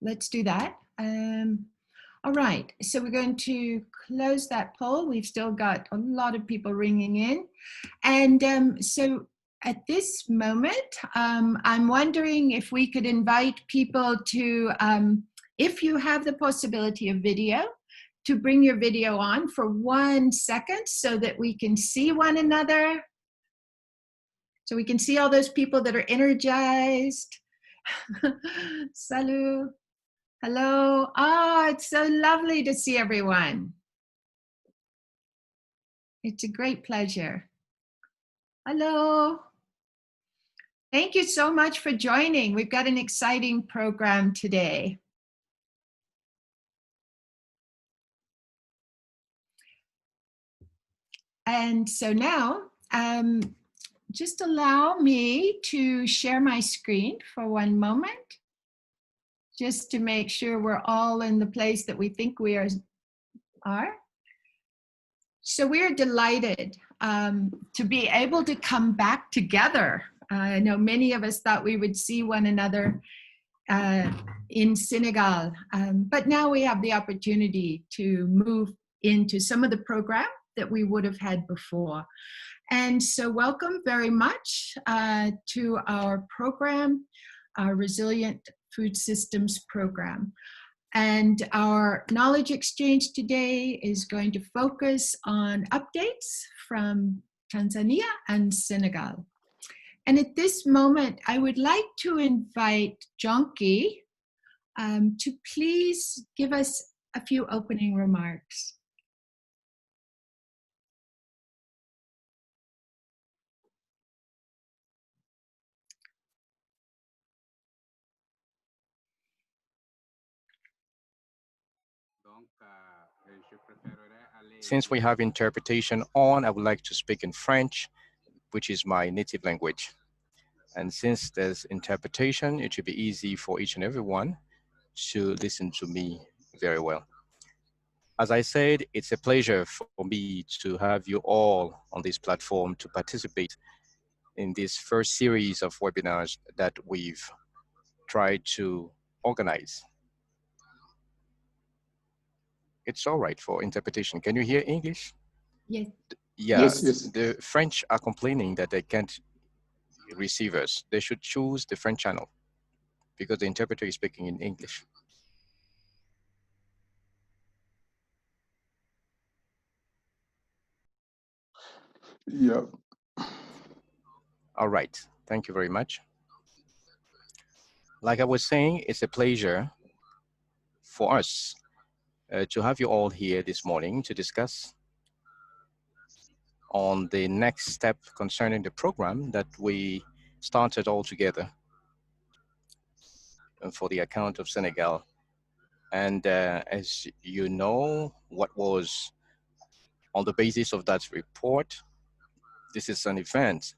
let's do that. All right, so we're going to close that poll. We've still got a lot of people ringing in. And so at this moment, I'm wondering if we could invite people to, if you have the possibility of video, to bring your video on for 1 second so that we can see one another. So we can see all those people that are energized. Salut. Hello. Oh, it's so lovely to see everyone. It's a great pleasure. Hello. Thank you so much for joining. We've got an exciting program today. And so now, just allow me to share my screen for one moment, just to make sure we're all in the place that we think we are. So we're delighted to be able to come back together. I know many of us thought we would see one another in Senegal, but now we have the opportunity to move into some of the program that we would have had before. And so welcome very much to our program, our Resilient Food Systems program. And our knowledge exchange today is going to focus on updates from Tanzania and Senegal. And at this moment, I would like to invite Jonky to please give us a few opening remarks. Since we have interpretation on, I would like to speak in French, which is my native language. And since there's interpretation, it should be easy for each and everyone to listen to me very well. As I said, it's a pleasure for me to have you all on this platform to participate in this first series of webinars that we've tried to organize. It's all right for interpretation. Can you hear English? Yes. Yeah, Yes. the French are complaining that they can't receive us. They should choose the French channel because the interpreter is speaking in English. Yeah. All right, thank you very much. Like I was saying, it's a pleasure for us to have you all here this morning to discuss on the next step concerning the program that we started all together for the account of Senegal. And as you know, what was on the basis of that report, this is an event.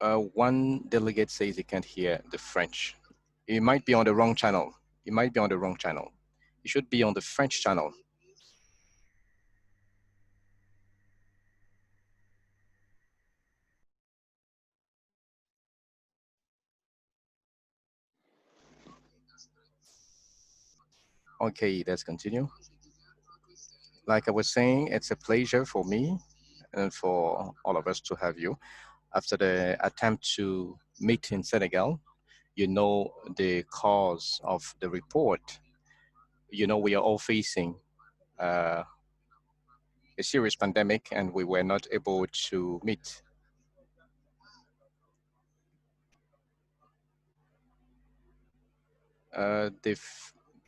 One delegate says he can't hear the French. It might be on the wrong channel. It might be on the wrong channel. It should be on the French channel. Okay, let's continue. Like I was saying, it's a pleasure for me and for all of us to have you. After the attempt to meet in Senegal, you know the cause of the report. You know we are all facing a serious pandemic and we were not able to meet.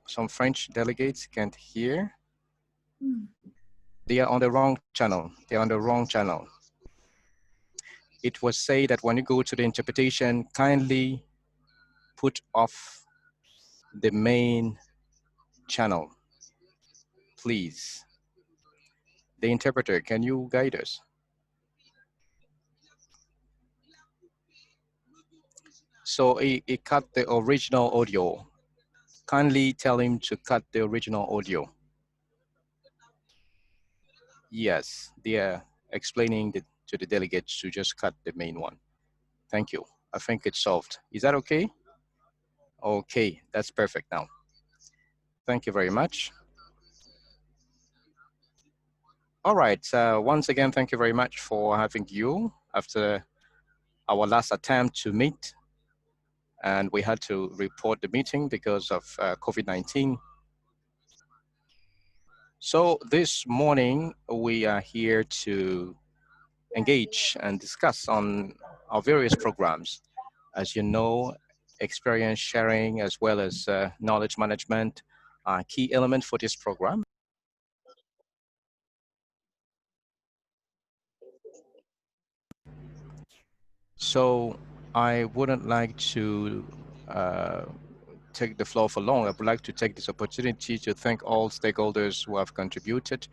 Some French delegates can't hear. They are on the wrong channel. They are on the wrong channel. It was said that when you go to the interpretation, kindly put off the main channel, please. The interpreter, can you guide us? So he cut the original audio. Kindly tell him to cut the original audio. Yes, they are explaining to the delegates to just cut the main one. Thank you. I think it's solved. Is that okay? Okay, that's perfect now. Thank you very much. All right, once again, thank you very much for having you after our last attempt to meet. And we had to report the meeting because of COVID-19. So this morning, we are here to engage and discuss on our various programs. As you know, experience sharing as well as knowledge management are key elements for this program. So I wouldn't like to take the floor for long. I would like to take this opportunity to thank all stakeholders who have contributed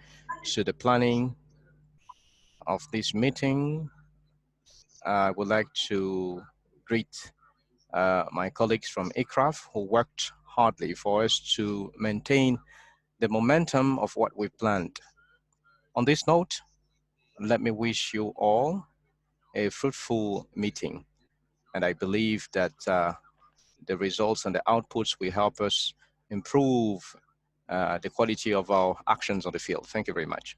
to the planning of this meeting. I would like to greet my colleagues from ICRAF who worked hardly for us to maintain the momentum of what we've planned. On this note, let me wish you all a fruitful meeting. And I believe that the results and the outputs will help us improve the quality of our actions on the field. Thank you very much.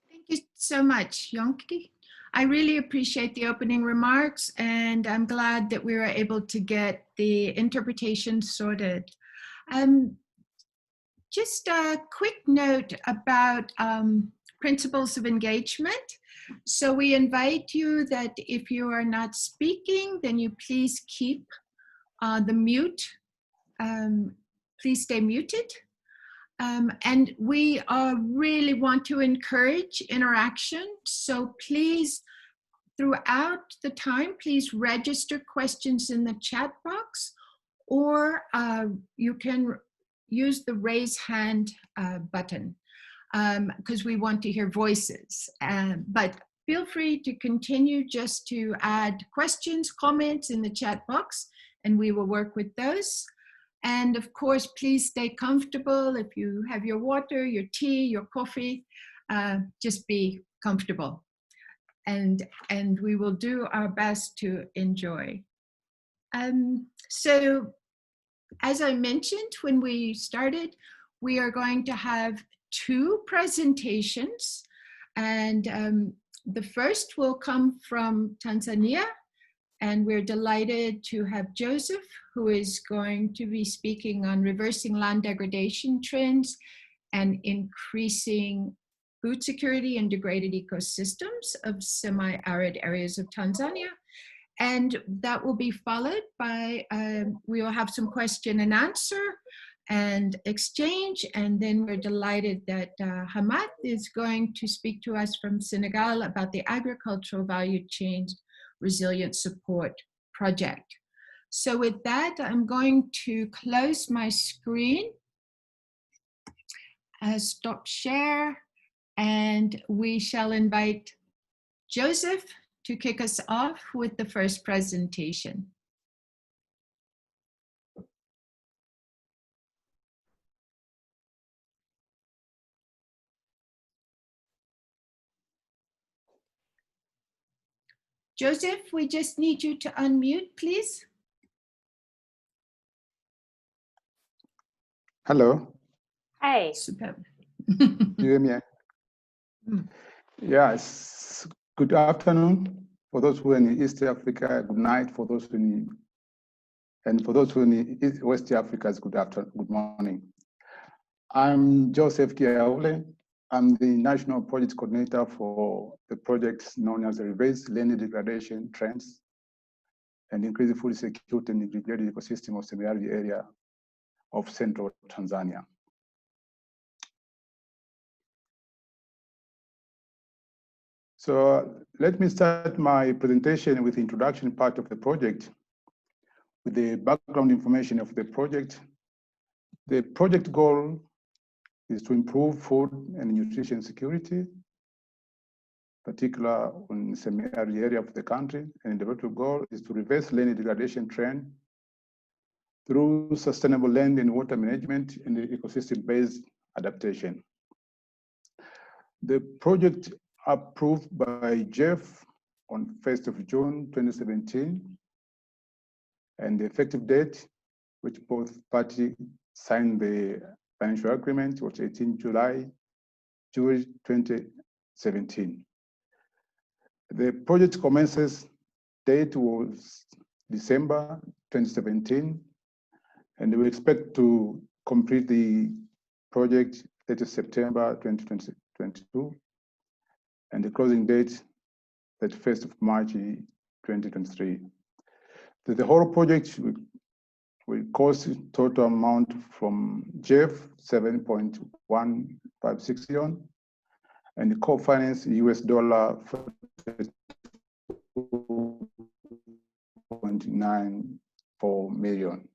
Thank you so much, Yonki. I really appreciate the opening remarks, and I'm glad that we were able to get the interpretation sorted. Just a quick note about principles of engagement. So we invite you that if you are not speaking, then you please keep the mute. Please stay muted. And we really want to encourage interaction. So please, throughout the time, please register questions in the chat box, or you can use the raise hand button because we want to hear voices. But feel free to continue just to add questions, comments in the chat box, and we will work with those. And of course, please stay comfortable. If you have your water, your tea, your coffee, just be comfortable. And we will do our best to enjoy. So as I mentioned when we started, we are going to have 2 presentations. And the first will come from Tanzania. And we're delighted to have Joseph, who is going to be speaking on reversing land degradation trends and increasing food security and degraded ecosystems of semi-arid areas of Tanzania. And that will be followed by, we will have some question and answer and exchange. And then we're delighted that Hamad is going to speak to us from Senegal about the agricultural value chain resilient support project. So with that, I'm going to close my screen, stop share, and we shall invite Joseph to kick us off with the first presentation. Joseph, we just need you to unmute, please. Hello. Hi. Superb. Do you hear me? Yes. Good afternoon for those who are in East Africa. Good night for those who in, and for those who are in West Africa. Good afternoon. Good morning. I'm Joseph Kiaule. I'm the National Project Coordinator for the project known as the Reverse Land Degradation Trends and Increasing Food Security and Degraded Ecosystem of Semi-arid area of Central Tanzania. So let me start my presentation with the introduction part of the project, with the background information of the project. The project goal is to improve food and nutrition security, particularly in semi-arid area of the country. And the development goal is to reverse land degradation trend through sustainable land and water management and ecosystem-based adaptation. The project approved by Jeff on 1st of June 2017, and the effective date, which both parties signed the financial agreement, was 18 July 2017. The project commences date was December 2017, and we expect to complete the project 30 September 2022, and the closing date 31st of March 2023. The whole project will cost total amount from JEF 7.156 billion, and the co-finance US dollar 4.94 million.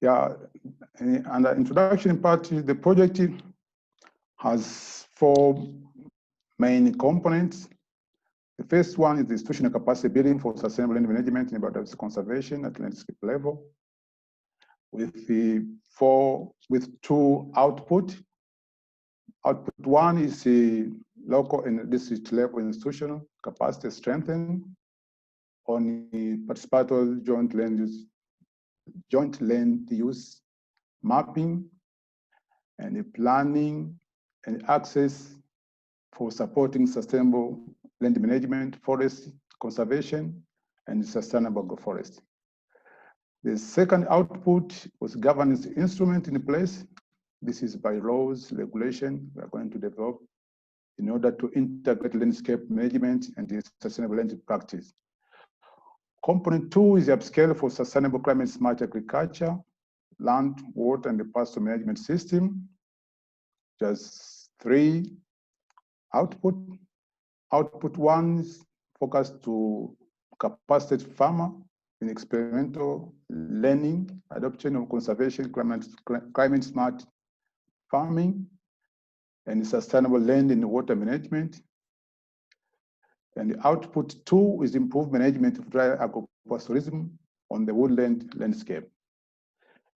Yeah, and the introduction part, the project has 4 main components. The first one is the institutional capacity building for sustainable land management and biodiversity conservation at landscape level, with 2 output. Output 1 is the local and district level institutional capacity strengthening on the participatory joint land use mapping and the planning and access for supporting sustainable land management, forest conservation, and sustainable agroforestry. The second output was governance instrument in place. This is by laws, regulation we are going to develop in order to integrate landscape management and the sustainable land practice. Component 2 is the upscale for sustainable climate smart agriculture, land, water, and the pasture management system. Just 3 output. Output 1 is focused to capacitated farmer in experimental learning, adoption of conservation, climate smart farming, and sustainable land and water management. And the output 2 is improved management of dry agropastoralism on the woodland landscape.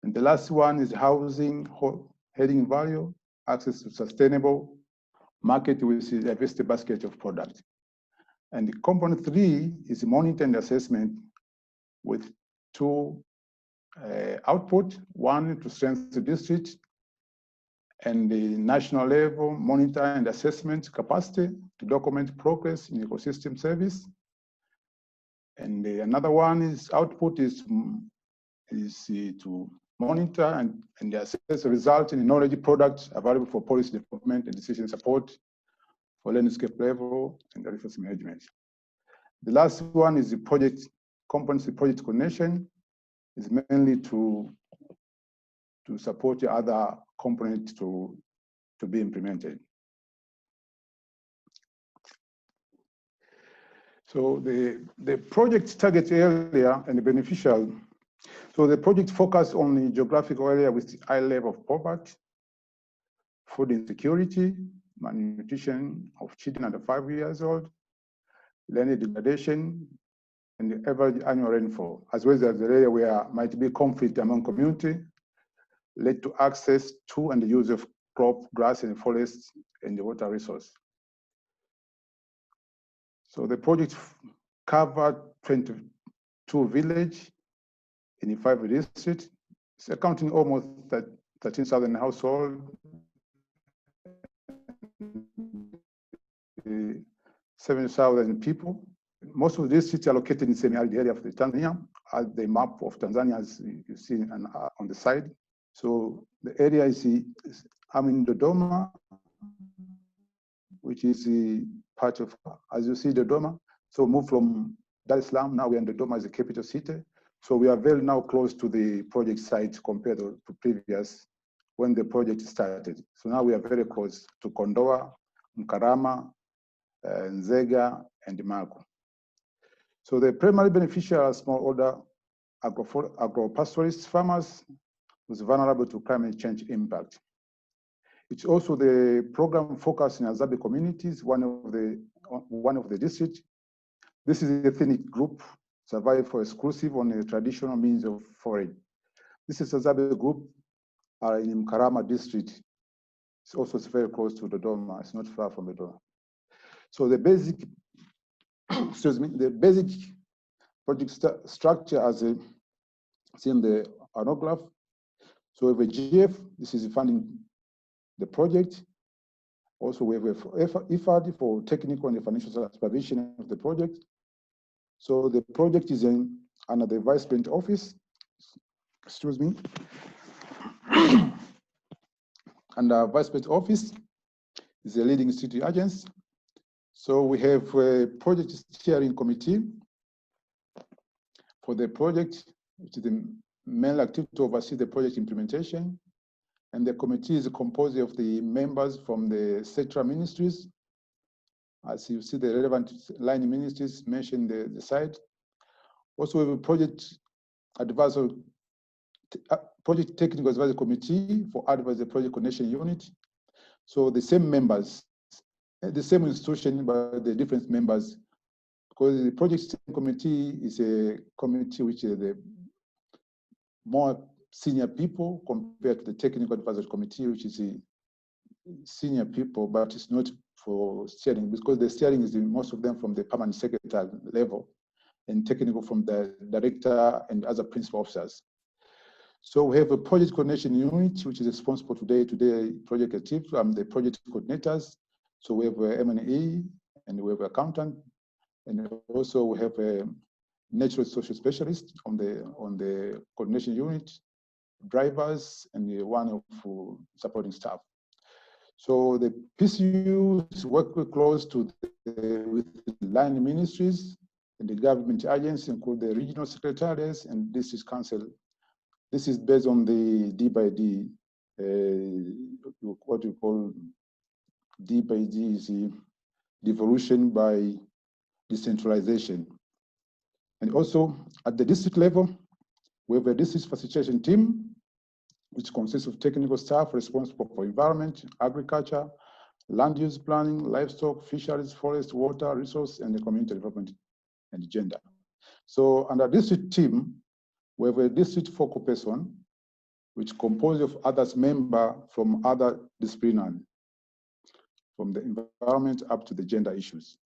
And the last one is housing, adding value, access to sustainable market with a diversity basket of products. And the component 3 is monitor and assessment with 2 output, 1 to strengthen the district and the national level monitor and assessment capacity to document progress in ecosystem service. And another one is output is to monitor and assess the result in knowledge products available for policy development and decision support for landscape level and the resource management. The last one is the project components, the project coordination is mainly to support the other components to be implemented. So the project target area and the beneficial. So the project focused on the geographical area with high level of poverty, food insecurity, malnutrition of children under 5 years old, land degradation, and the average annual rainfall, as well as the area where might be conflict among community, led to access to and the use of crop, grass, and forests and the water resource. So the project covered 22 villages in 5 districts. It's accounting almost 13,000 households, 7,000 people. Most of the districts are located in the semi-arid area of Tanzania, as the map of Tanzania, as you see on the side. So the area is I'm in Dodoma, which is part of, as you see, Dodoma. So move from Dar es Salaam, now we're in Dodoma as the capital city. So we are very now close to the project site compared to previous when the project started. So now we are very close to Kondoa, Mkarama, Nzega, and Magu. So the primary beneficiaries are smallholder agro-pastoralist farmers who's vulnerable to climate change impact. It's also the program focused in Azabe communities, one of the districts. This is a ethnic group survive for exclusive on the traditional means of forage. This is Azabe group in Mkarama district. It's also very close to Dodoma. It's not far from Dodoma. So the basic, excuse me, the basic project structure as a seen in the autograph. So we have a GF, this is funding the project. Also, we have a IFAD for technical and financial supervision of the project. So the project is under the Vice President Office, excuse me. And our Vice President Office is a leading institute agency. So we have a project steering committee for the project, which is the main activity to oversee the project implementation. And the committee is composed of the members from the sectoral ministries. As you see, the relevant line ministries mentioned the site. Also, we have a project advisory, project technical advisory committee for advisory project coordination unit. So the same members, the same institution, but the different members, because the project committee is a committee which is the more senior people compared to the technical advisory committee, which is a senior people, but it's not for steering, because the steering is most of them from the permanent secretary level and technical from the director and other principal officers. So we have a project coordination unit, which is responsible today project activity. I'm the project coordinators. So we have a M&E and we have an accountant, and also we have a natural social specialist on the coordination unit, drivers, and one of supporting staff. So the PCUs work close with the line ministries and the government agencies, include the regional secretariats and district council. This is based on the D by D, what we call D by D is the devolution by decentralization. And also at the district level, we have a district facilitation team, which consists of technical staff responsible for environment, agriculture, land use planning, livestock, fisheries, forest, water, resource, and the community development and gender. So under district team, we have a district focal person, which composed of others member from other disciplines, from the environment up to the gender issues.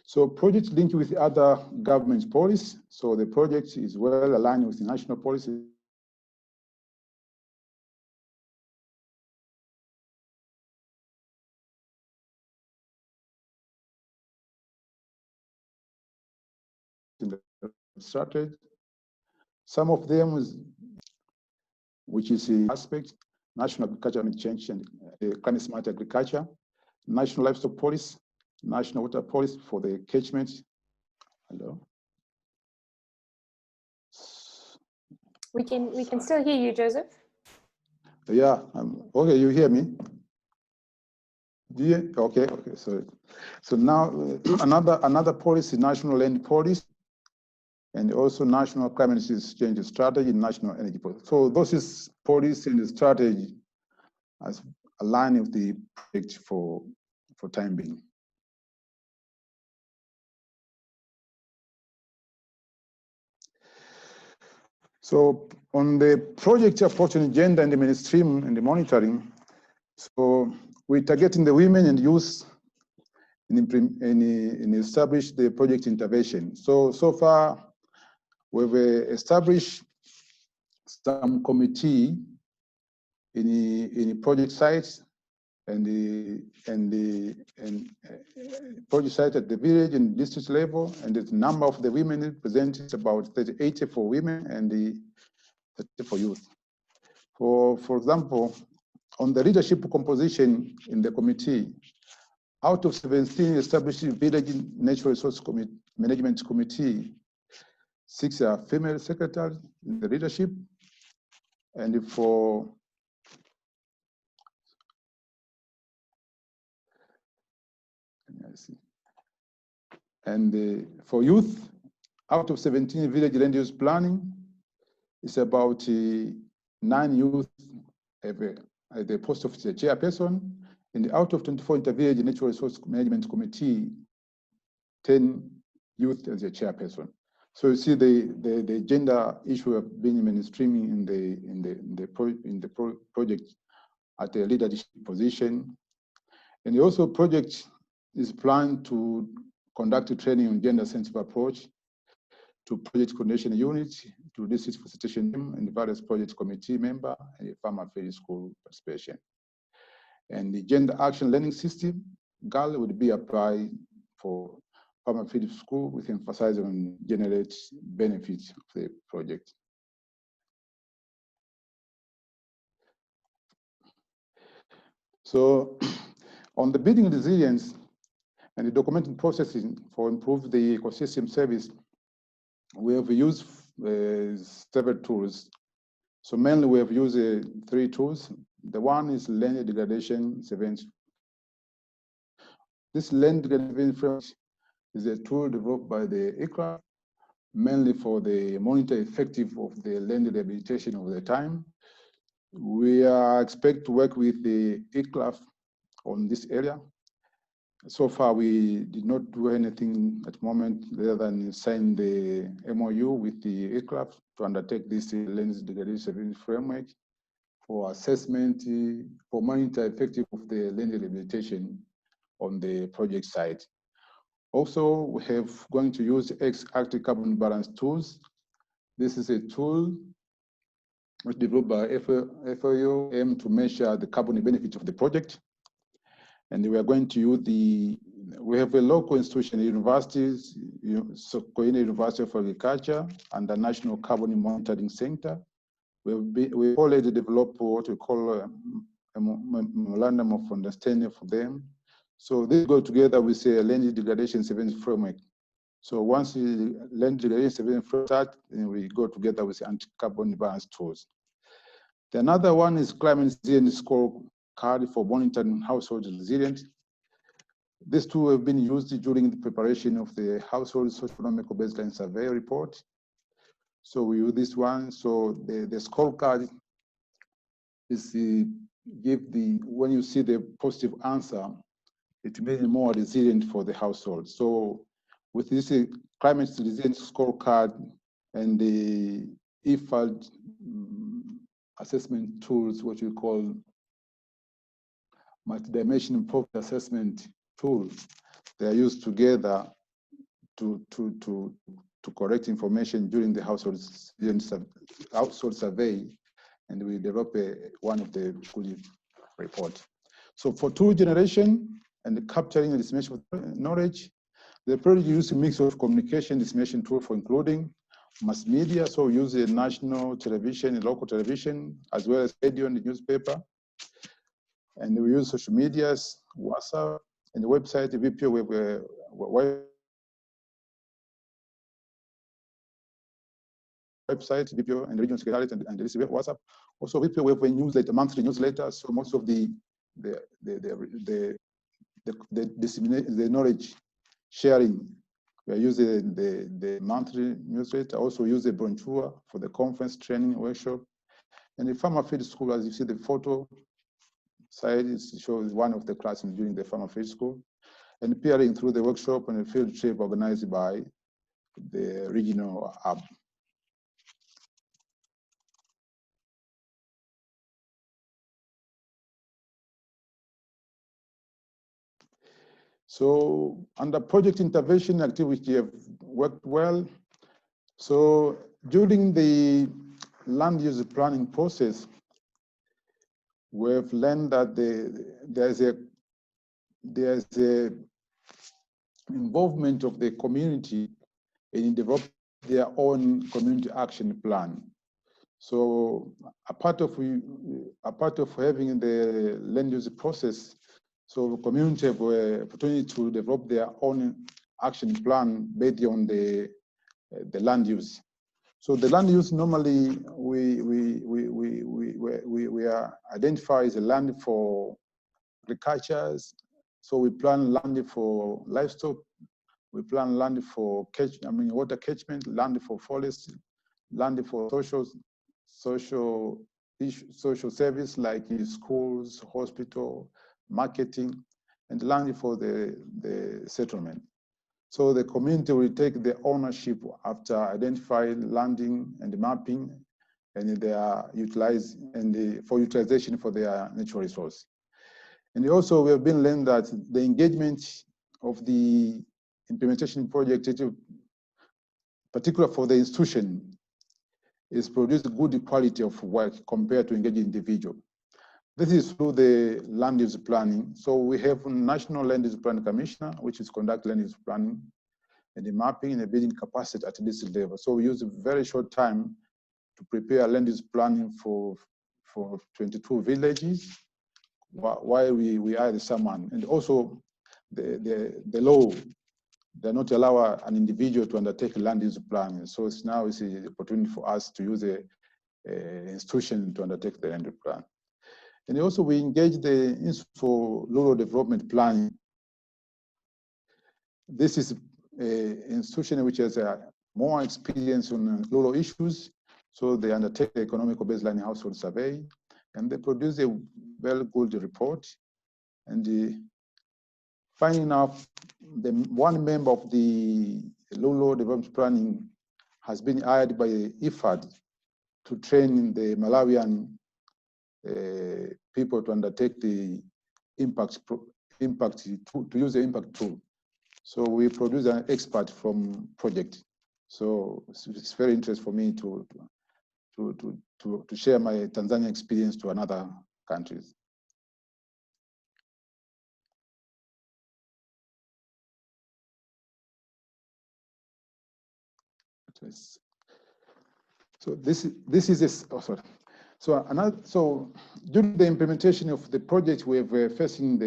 So projects linked with other government policies. So the project is well aligned with the national policy. In the strategy, some of them is, which is the aspect, national agriculture climate change and climate smart agriculture, national livestock policy, national water policy for the catchment. Hello. We can still hear you, Joseph. Yeah. Okay. You hear me? Yeah. Okay. Sorry. So now another policy, national land policy, and also national climate change strategy, national energy policy. So those is policy and strategy as aligned with the project for time being. So on the project approach and agenda and the mainstream and the monitoring, so we're targeting the women and youth in establish the project intervention. So far, we've established some committee in project sites and project site at the village and district level, and the number of the women represented is about 80 for women and 30 for youth. For example, on the leadership composition in the committee, out of 17 established village natural resource management committee, 6 are female secretaries in the leadership, and for for youth, out of 17 village land use planning, it's about 9 youth have the post of the chairperson, and out of 24 intervillage natural resource management committee, 10 youth as a chairperson. So you see the gender issue have been mainstreaming in the project at a leadership position And also project is planned to conduct a training on gender sensitive approach to project coordination unit, to district facilitation team and various project committee member and the farmer field school participation. And the gender action learning system, GAL, would be applied for farmer field school with emphasis on generate benefits of the project. So on the building resilience and the documenting processing for improve the ecosystem service, we have used several tools. So mainly we have used 3 tools. The one is land degradation surveillance. This land degradation framework is a tool developed by the ICRA, mainly for the monitor effective of the land rehabilitation over the time. We expect to work with the ICRA on this area. So far, we did not do anything at the moment other than sign the MOU with the aircraft to undertake this land degradation framework for assessment, for monitor effective of the land rehabilitation on the project site. Also, we have going to use X-active carbon balance tools. This is a tool which developed by FAO aim to measure the carbon benefits of the project. And we are going to use we have a local institution, universities, Sokoine University of Agriculture and the National Carbon Monitoring Center. We already developed what we call a memorandum of understanding for them. So they go together with a land degradation surveillance framework. So once the land degradation surveillance framework starts, we go together with anti-carbon balance tools. The another one is climate resilience scorecard for monitoring household resilience. These two have been used during the preparation of the household socio-economic baseline survey report. So we use this one. So the scorecard is when you see the positive answer, it makes it more resilient for the household. So with this climate resilience scorecard and the IFAD assessment tools, what we call multidimensional poverty assessment tools, they are used together to correct information during the household survey, and we develop one of the good report. So for tool generation and the capturing and dissemination of knowledge, the project uses a mix of communication dissemination tool for including mass media. So we use the national television and local television, as well as radio and the newspaper. And we use social medias, WhatsApp, and the website, the VPO, website, VPO, and regional secretariat, and this WhatsApp. Also, VPO, we have a newsletter, monthly newsletter. So most of the knowledge sharing, we are using the monthly newsletter. Also use the brochure for the conference, training, workshop. And the farmer field school, as you see the photo side, it shows one of the classes during the farmer field school. And peering through the workshop and the field trip organized by the regional hub. So under project intervention activity have worked well. So during the land use planning process, we've learned that there's a involvement of the community in developing their own community action plan. So a part of having the land use process, so the community have an opportunity to develop their own action plan based on the land use. So the land use normally we are identified as a land for agriculture. So we plan land for livestock. We plan land for water catchment, land for forest, land for social service like schools, hospital, marketing, and land for the settlement. So the community will take the ownership after identifying landing and mapping, and they are utilized for utilization for their natural resource. And also we have been learned that the engagement of the implementation project, particularly for the institution, is produced good quality of work compared to engaging individual. This is through the land use planning. So we have National Land Use Planning Commissioner, which is conduct land use planning and the mapping and the building capacity at this level. So we use a very short time to prepare land use planning for 22 villages, while we hire someone. And also the law does not allow an individual to undertake land use planning. So now it's an opportunity for us to use a institution to undertake the land use plan. And also we engage the Institute for Rural Development Planning. This is an institution which has more experience on rural issues. So they undertake the economical baseline household survey, and they produce a very good report. And finding out the one member of the rural development planning has been hired by IFAD to train the Malawian people to undertake the impact to use the impact tool. So we produce an expert from project. So it's very interesting for me to share my Tanzania experience to another countries. So this is a, oh, sorry. So during the implementation of the project, we were facing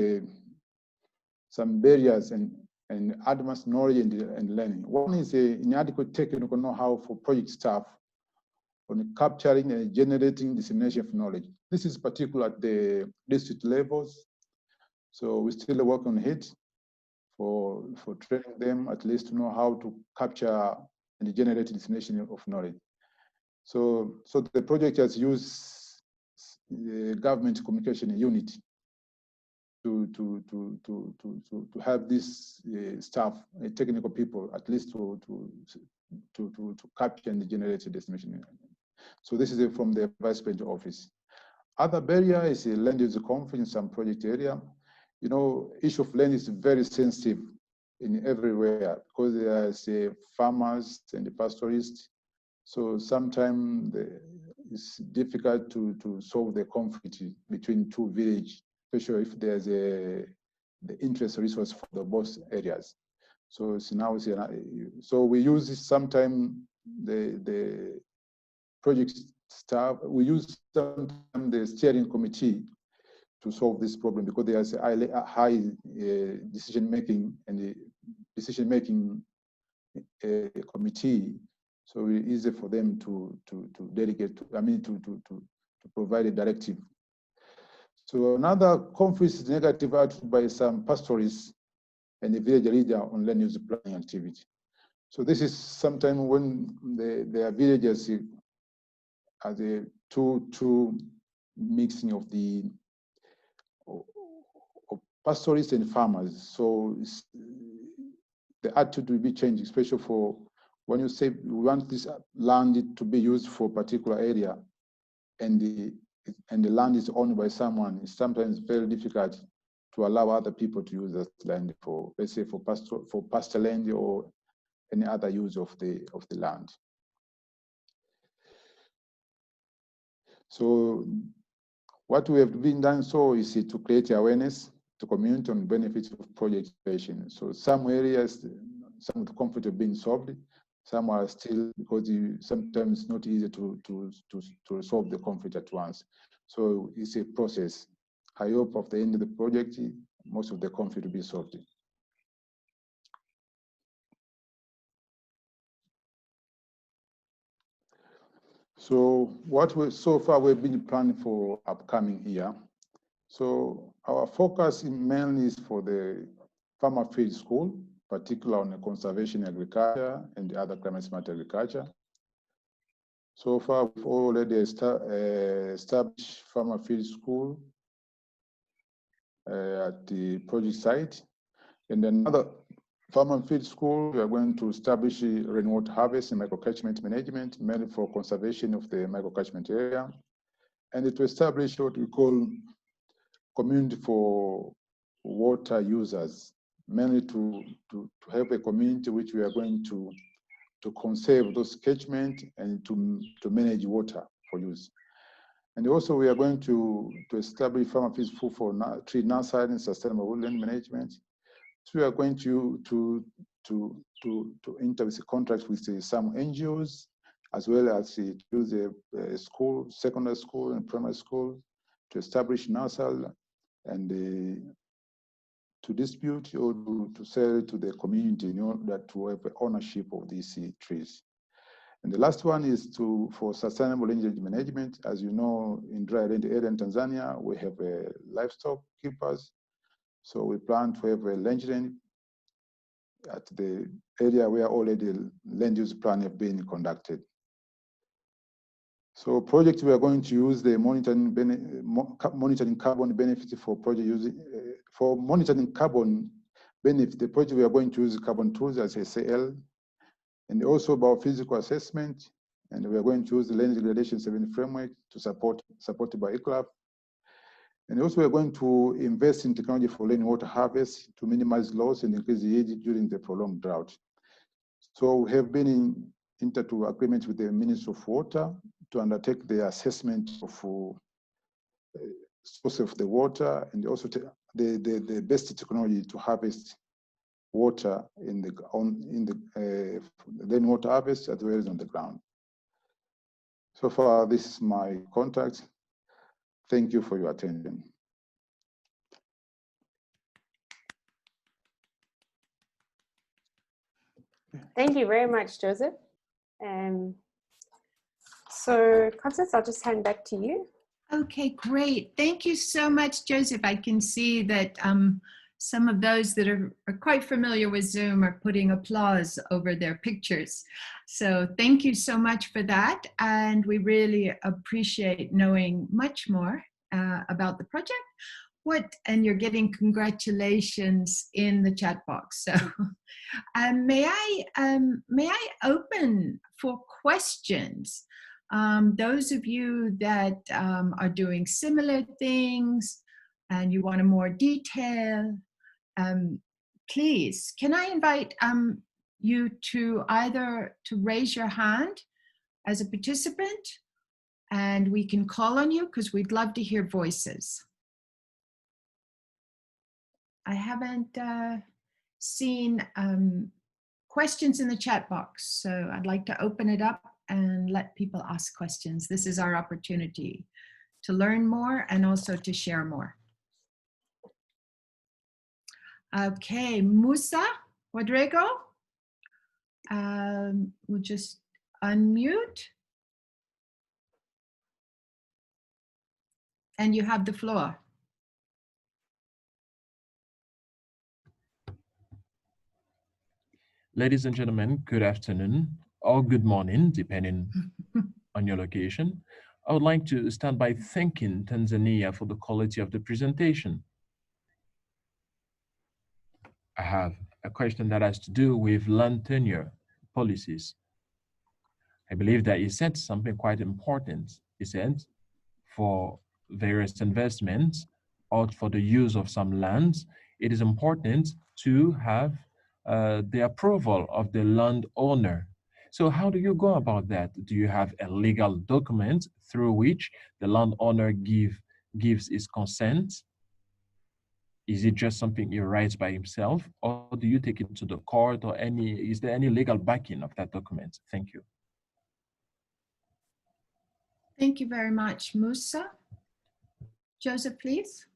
some barriers and advanced knowledge and learning. One is inadequate technical know-how for project staff on capturing and generating dissemination of knowledge. This is particular at the district levels. So we still work on it for training them at least to know how to capture and generate dissemination of knowledge. So the project has used the government communication unit to have this staff, technical people, at least to capture and generate dissemination. So this is from the Vice President office. Other barrier is land use conflict in some project area. You know, issue of land is very sensitive in everywhere because there's farmers and the pastoralists. So sometimes it's difficult to solve the conflict between two villages, especially if there's the interest resource for the both areas. So so we use sometimes the project staff. We use sometimes the steering committee to solve this problem because there's a high decision making and the decision making committee. So it's easy for them to delegate, to provide a directive. So another conflict is negative attitude by some pastoralists and the village leader on land use planning activity. So this is sometimes when their villages are the two mixing of the pastoralists and farmers. So the attitude will be changed, especially for when you say we want this land to be used for a particular area, and the land is owned by someone. It's sometimes very difficult to allow other people to use that land for, let's say, for pasture land or any other use of the land. So what we have been done is to create awareness to community on benefits of project creation. So some areas, some of the conflict have been solved. Some are still, because sometimes it's not easy to resolve the conflict at once. So it's a process. I hope at the end of the project, most of the conflict will be solved. So so far we've been planning for upcoming year. So our focus mainly is for the farmer field school, particularly on the conservation agriculture and the other climate smart agriculture. So far, we've already established farmer field school at the project site. And another farmer field school, we are going to establish rainwater harvest and microcatchment management, mainly for conservation of the microcatchment area. And to establish what we call community for water users, mainly to have a community which we are going to conserve those catchment and to manage water for use. And also we are going to establish farmer fees for tree nursery and sustainable woodland management. So we are going to enter with contracts with some NGOs, as well as to use a school, secondary school and primary school to establish nursery and to dispute or to sell to the community in order to have ownership of these trees. And the last one is for sustainable energy management. As you know, in dry land area in Tanzania, we have livestock keepers. So we plan to have a land at the area where already land use plan have been conducted. So project we are going to use the monitoring carbon benefit for project using for monitoring carbon benefit. The project we are going to use carbon tools as SAL, and also about physical assessment, and we are going to use the land degradation 7 framework to supported by ECLAF. And also we are going to invest in technology for rainwater harvest to minimize loss and increase yield during the prolonged drought. So we have been into agreement with the Ministry of Water to undertake the assessment of source of the water, and also the best technology to harvest water in the rainwater harvest as well as on the ground. So far, this is my contact. Thank you for your attention. Thank you very much, Joseph. So Constance, I'll just hand back to you. Okay, great. Thank you so much, Joseph. I can see that some of those that are quite familiar with Zoom are putting applause over their pictures. So thank you so much for that. And we really appreciate knowing much more about the project. And you're getting congratulations in the chat box. So may I open for questions? Those of you that are doing similar things and you want a more detail, please, can I invite you to either to raise your hand as a participant, and we can call on you because we'd love to hear voices. I haven't seen questions in the chat box, so I'd like to open it up and let people ask questions. This is our opportunity to learn more and also to share more. Okay, Musa Rodrigo, we'll just unmute. And you have the floor. Ladies and gentlemen, good afternoon or good morning, depending on your location. I would like to start by thanking Tanzania for the quality of the presentation. I have a question that has to do with land tenure policies. I believe that you said something quite important. You said for various investments or for the use of some lands, it is important to have the approval of the landowner. So how do you go about that? Do you have a legal document through which the landowner gives his consent? Is it just something he writes by himself, or do you take it to the court, or is there any legal backing of that document? Thank you. Thank you very much, Musa. Joseph, please.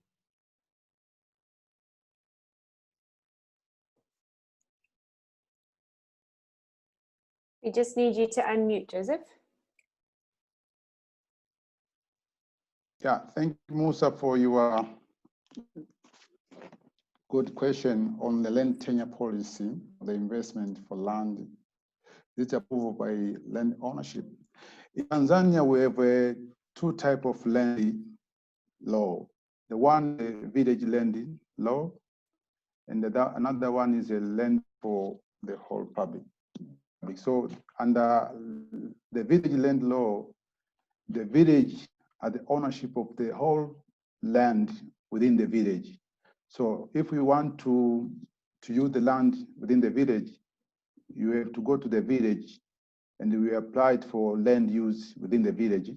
We just need you to unmute, Joseph. Yeah, thank you, Musa, for your good question on the land tenure policy, the investment for land. It's approved by land ownership. In Tanzania, we have two types of land law. The one, the village land law, and another one is a land for the whole public. So under the village land law, the village had the ownership of the whole land within the village. So if we want to use the land within the village, you have to go to the village and we applied for land use within the village.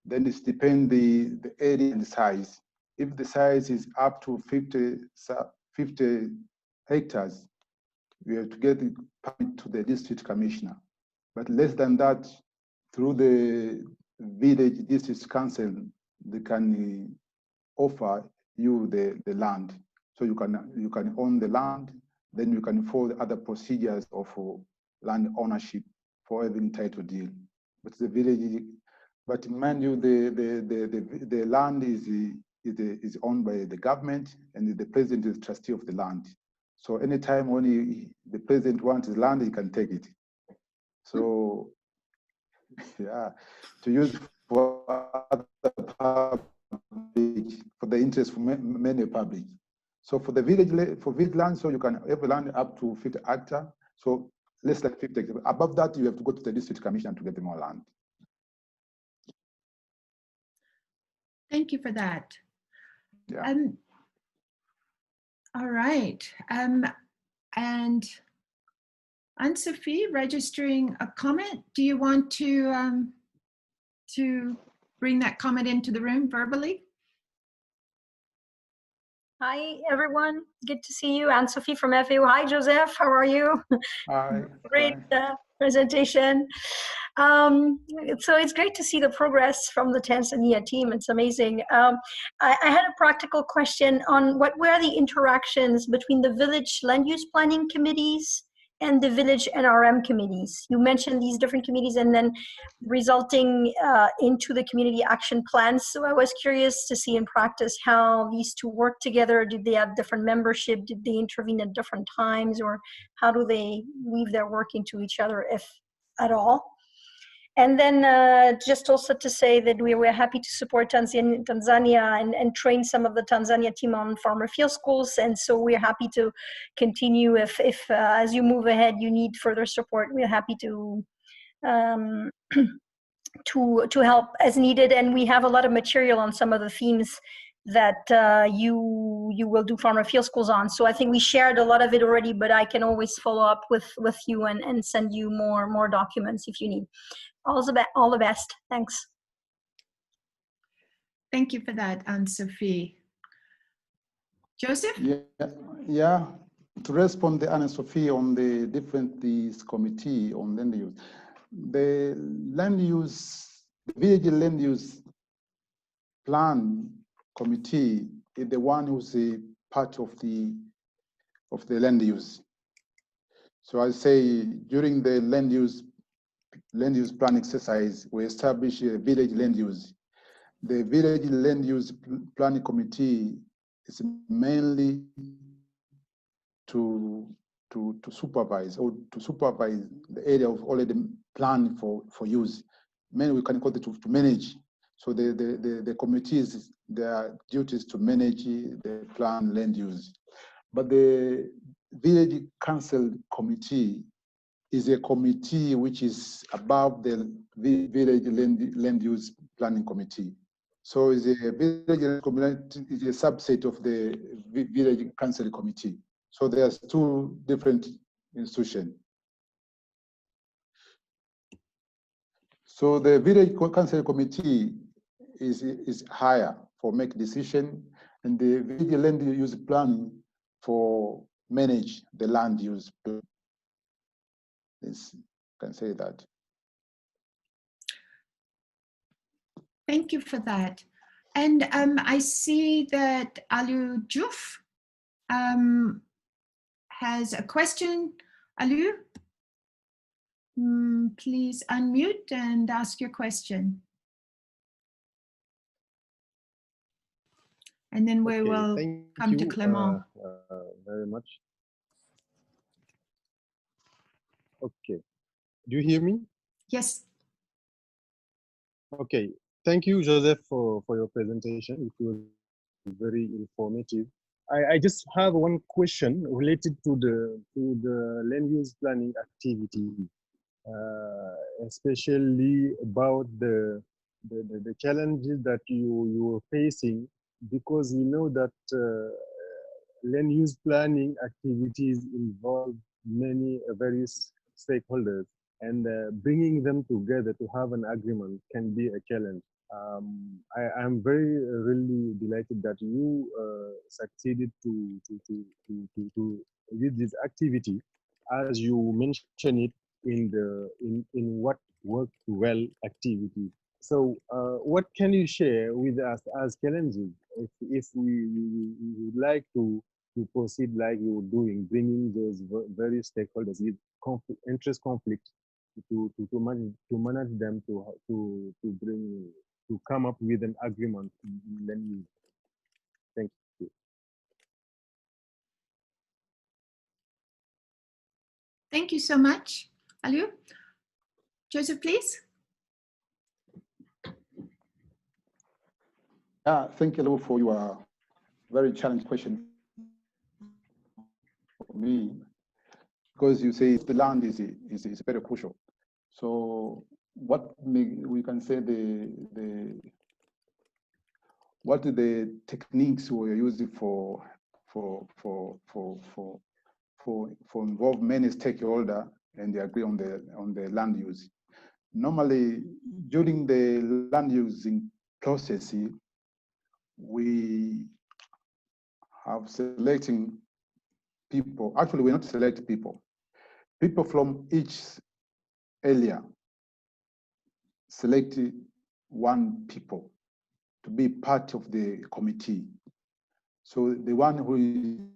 Then it depends the area and the size. If the size is up to 50 hectares, we have to get the permit to the district commissioner. But less than that, through the village district council, they can offer you the land. So you can own the land, then you can follow the other procedures of land ownership for every title deal. But the village, but mind you, the land is owned by the government, and the president is trustee of the land. So anytime when the president wants his land, he can take it. So yeah, to use for other public, for the interest for many public. So for the village land, so you can have land up to 50 hectares. So less than 50 hectares. Above that, you have to go to the district commission to get more land. Thank you for that. Yeah. All right. And Anne-Sophie, registering a comment. Do you want to bring that comment into the room verbally? Hi, everyone. Good to see you. Anne-Sophie from FAO. Hi, Joseph. How are you? Hi. Great presentation. So it's great to see the progress from the Tanzania team. It's amazing. I had a practical question on what were the interactions between the village land use planning committees and the village NRM committees. You mentioned these different committees and then resulting into the community action plans. So I was curious to see in practice how these two work together. Did they have different membership? Did they intervene at different times? Or how do they weave their work into each other, if at all? And then just also to say that we were happy to support Tanzania and train some of the Tanzania team on farmer field schools. And so we're happy to continue if as you move ahead, you need further support. We're happy to help as needed. And we have a lot of material on some of the themes that you will do farmer field schools on. So I think we shared a lot of it already, but I can always follow up with you and send you more documents if you need. All the best. Thanks. Thank you for that, Anne-Sophie. Joseph? Yeah. To respond to Anne-Sophie on the different committee on land use, the village land use plan committee is the one who's a part of the land use. So I say during the land use plan exercise, we establish a village land use. The village land use planning committee is mainly to supervise the area of already planned for use. Mainly we can call it to manage. So the committees, their duties to manage the plan land use. But the village council committee is a committee which is above the village land use planning committee. So is a village committee is a subset of the village council committee. So there's two different institutions. So the village council committee is higher for make decision, and the village land use plan for manage the land use plan. Can say that. Thank you for that. And I see that Alu Juf has a question. Alu, please unmute and ask your question. And then we will come to Clement. Very much. Okay. Do you hear me? Yes. Okay. Thank you, Joseph, for your presentation. It was very informative. I just have one question related to the land use planning activity, especially about the challenges that you were facing because we know that land use planning activities involve many various stakeholders, and bringing them together to have an agreement can be a challenge. I am very really delighted that you succeeded to lead this activity, as you mentioned it in what worked well activity. So what can you share with us as challenges if we would like to proceed like you were doing, bringing those various stakeholders with interest conflict to manage them to come up with an agreement in land use. Thank you. Thank you so much, Aliou. Joseph, please. Thank you, Lou, for your very challenging question for me, because you say the land is very crucial. So what we can say what are the techniques we're using for involve many stakeholders and they agree on the land use. Normally, during the land using process, we have selecting people. Actually, we're not selecting people. People from each area select one people to be part of the committee. So the one who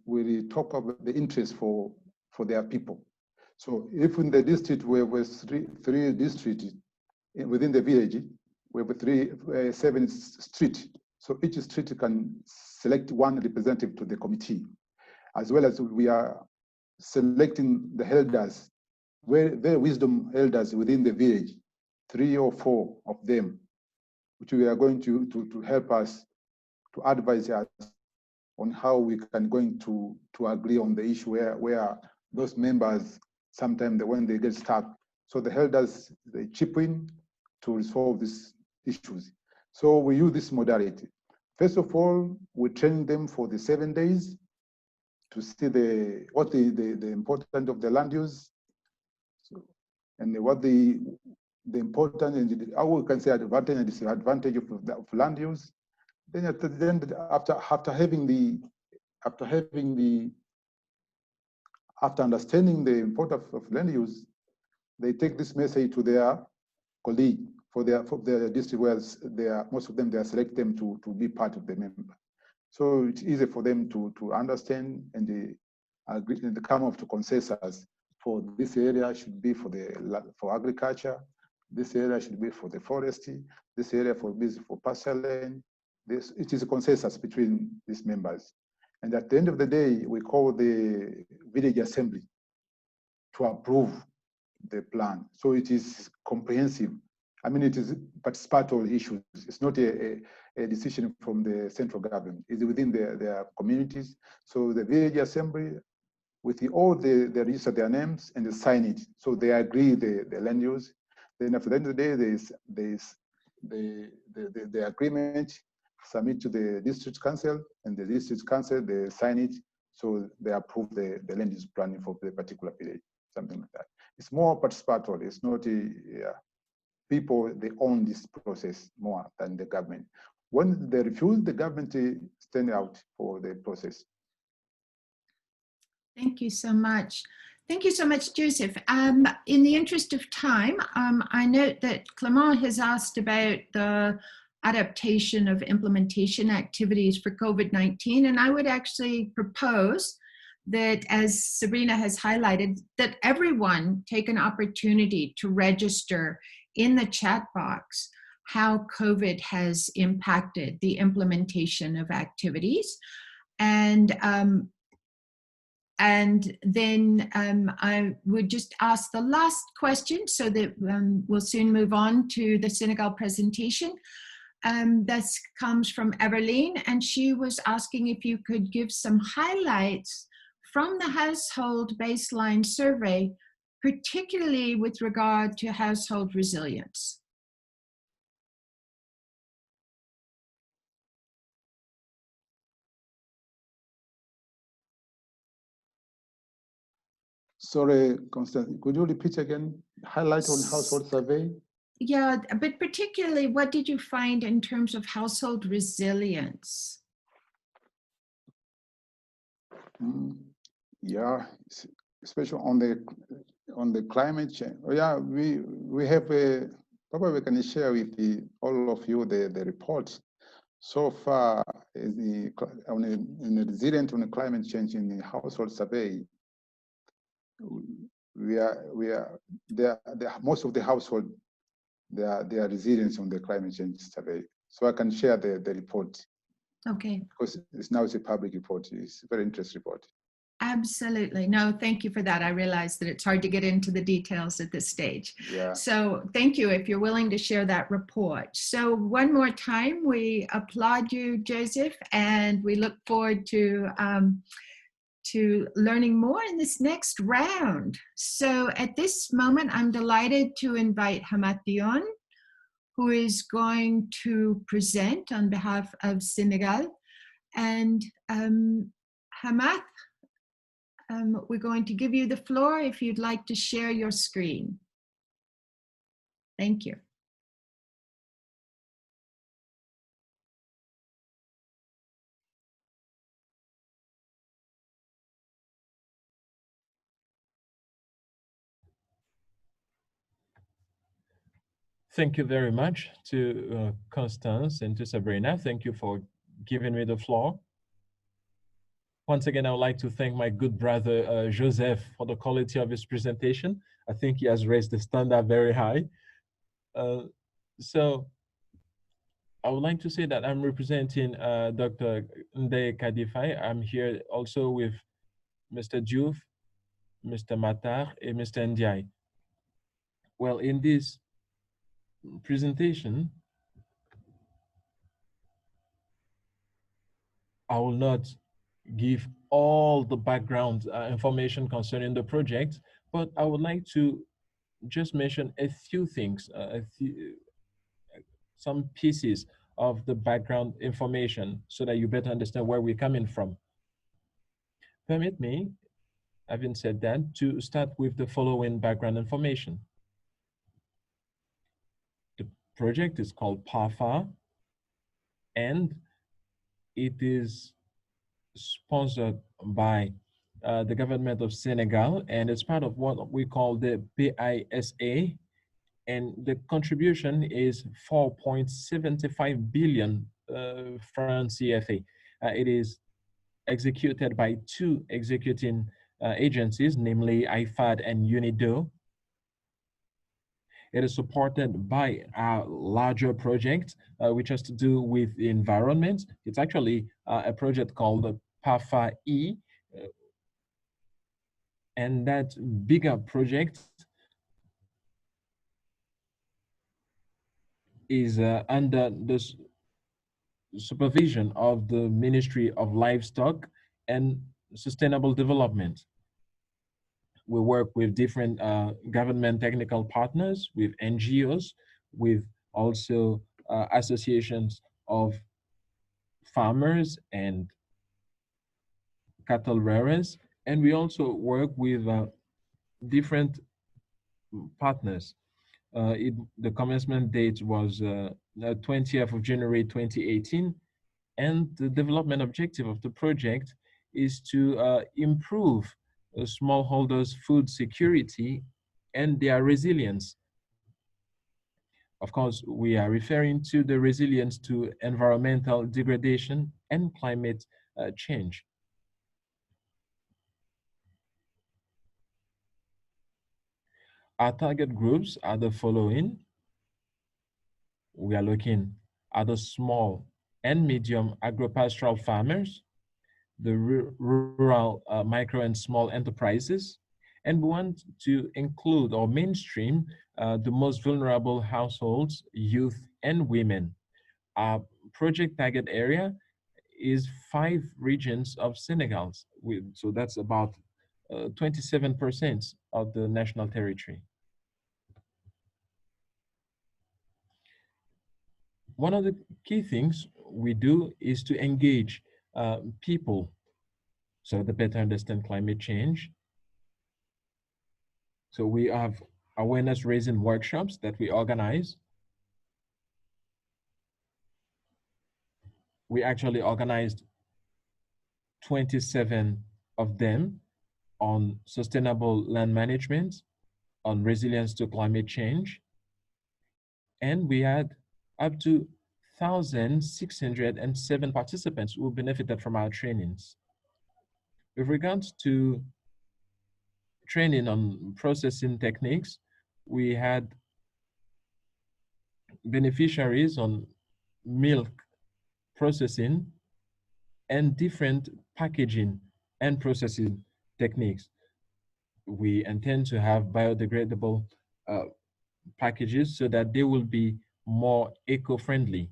will talk about the interest for their people. So if in the district we have three districts within the village, we have 7 streets. So each street can select one representative to the committee, as well as we are selecting the elders, their wisdom elders within the village, 3 or 4 of them, which we are going to help us, to advise us on how we can going to agree on the issue where those members, sometimes when they get stuck, so the elders, they chip in to resolve these issues. So we use this modality. First of all, we train them for the 7 days to see what the importance of the land use, and what the important and how we can say advantage and disadvantage of land use. Then after understanding the importance of land use, they take this message to their colleague for their district, where most of them they select them to be part of the member. So it's easy for them to understand and they agree and come up to consensus. For this area should be for agriculture, this area should be for the forestry, this area for pasture land. It is a consensus between these members. And at the end of the day, we call the village assembly to approve the plan. So it is comprehensive. I mean, it is participatory issues. It's not a decision from the central government. It's within their communities. So the village assembly, with all they register their names and they sign it. So they agree the land use. Then at the end of the day, there's the agreement submit to the district council, and the district council, they sign it. So they approve the land use planning for the particular village, something like that. It's more participatory. It's not people, they own this process more than the government. When they refuse, the government stand out for the process. Thank you so much. Thank you so much, Joseph. In the interest of time, I note that Clément has asked about the adaptation of implementation activities for COVID-19, and I would actually propose that, as Sabrina has highlighted, that everyone take an opportunity to register in the chat box how COVID has impacted the implementation of activities. And then I would just ask the last question so that we'll soon move on to the Senegal presentation. This comes from Everline, and she was asking if you could give some highlights from the household baseline survey, particularly with regard to household resilience. Sorry, Constance, could you repeat again? Highlight on household survey? Yeah, but particularly, what did you find in terms of household resilience? Yeah, especially on the climate change. Oh, yeah, we have a, probably we can share with all of you the report. So far, in the resilient on the climate change in the household survey, most of the household, they are resilient on the climate change survey. So I can share the report. Okay. Because it's a public report. It's a very interesting report. Absolutely. No, thank you for that. I realize that it's hard to get into the details at this stage. Yeah. So thank you if you're willing to share that report. So one more time, we applaud you, Joseph, and we look forward to learning more in this next round. So at this moment, I'm delighted to invite Hamath Dion, who is going to present on behalf of Senegal. And Hamath, we're going to give you the floor if you'd like to share your screen. Thank you. Thank you very much to Constance and to Sabrina. Thank you for giving me the floor. Once again, I would like to thank my good brother, Joseph, for the quality of his presentation. I think he has raised the standard very high. So I would like to say that I'm representing Dr. Nde Kadifai. I'm here also with Mr. Diouf, Mr. Matar, and Mr. Ndiaye. Well, in this presentation, I will not give all the background information concerning the project, but I would like to just mention a few things, some pieces of the background information so that you better understand where we're coming from. Permit me, having said that, to start with the following background information. The project is called PAFA, and it is sponsored by the government of Senegal, and it's part of what we call the PISA, and the contribution is 4.75 billion francs CFA. It is executed by two executing agencies, namely IFAD and UNIDO. It is supported by a larger project, which has to do with the environment. It's actually a project called the PAFA-E, and that bigger project is under the supervision of the Ministry of Livestock and Sustainable Development. We work with different government technical partners, with NGOs, with also associations of farmers and cattle rearers, and we also work with different partners. The commencement date was 20th of January 2018, and the development objective of the project is to improve smallholders' food security and their resilience. Of course, we are referring to the resilience to environmental degradation and climate change. Our target groups are the following. We are looking at the small and medium agropastoral farmers, the rural micro and small enterprises, and we want to include or mainstream the most vulnerable households, youth, and women. Our project target area is 5 regions of Senegal, so that's about 27% of the national territory. One of the key things we do is to engage people so they better understand climate change, So we have awareness raising workshops that we organize. We actually organized 27 of them on sustainable land management, on resilience to climate change. And we had up to 1,607 participants who benefited from our trainings. With regards to training on processing techniques, we had beneficiaries on milk processing and different packaging and processing techniques. We intend to have biodegradable packages so that they will be more eco-friendly.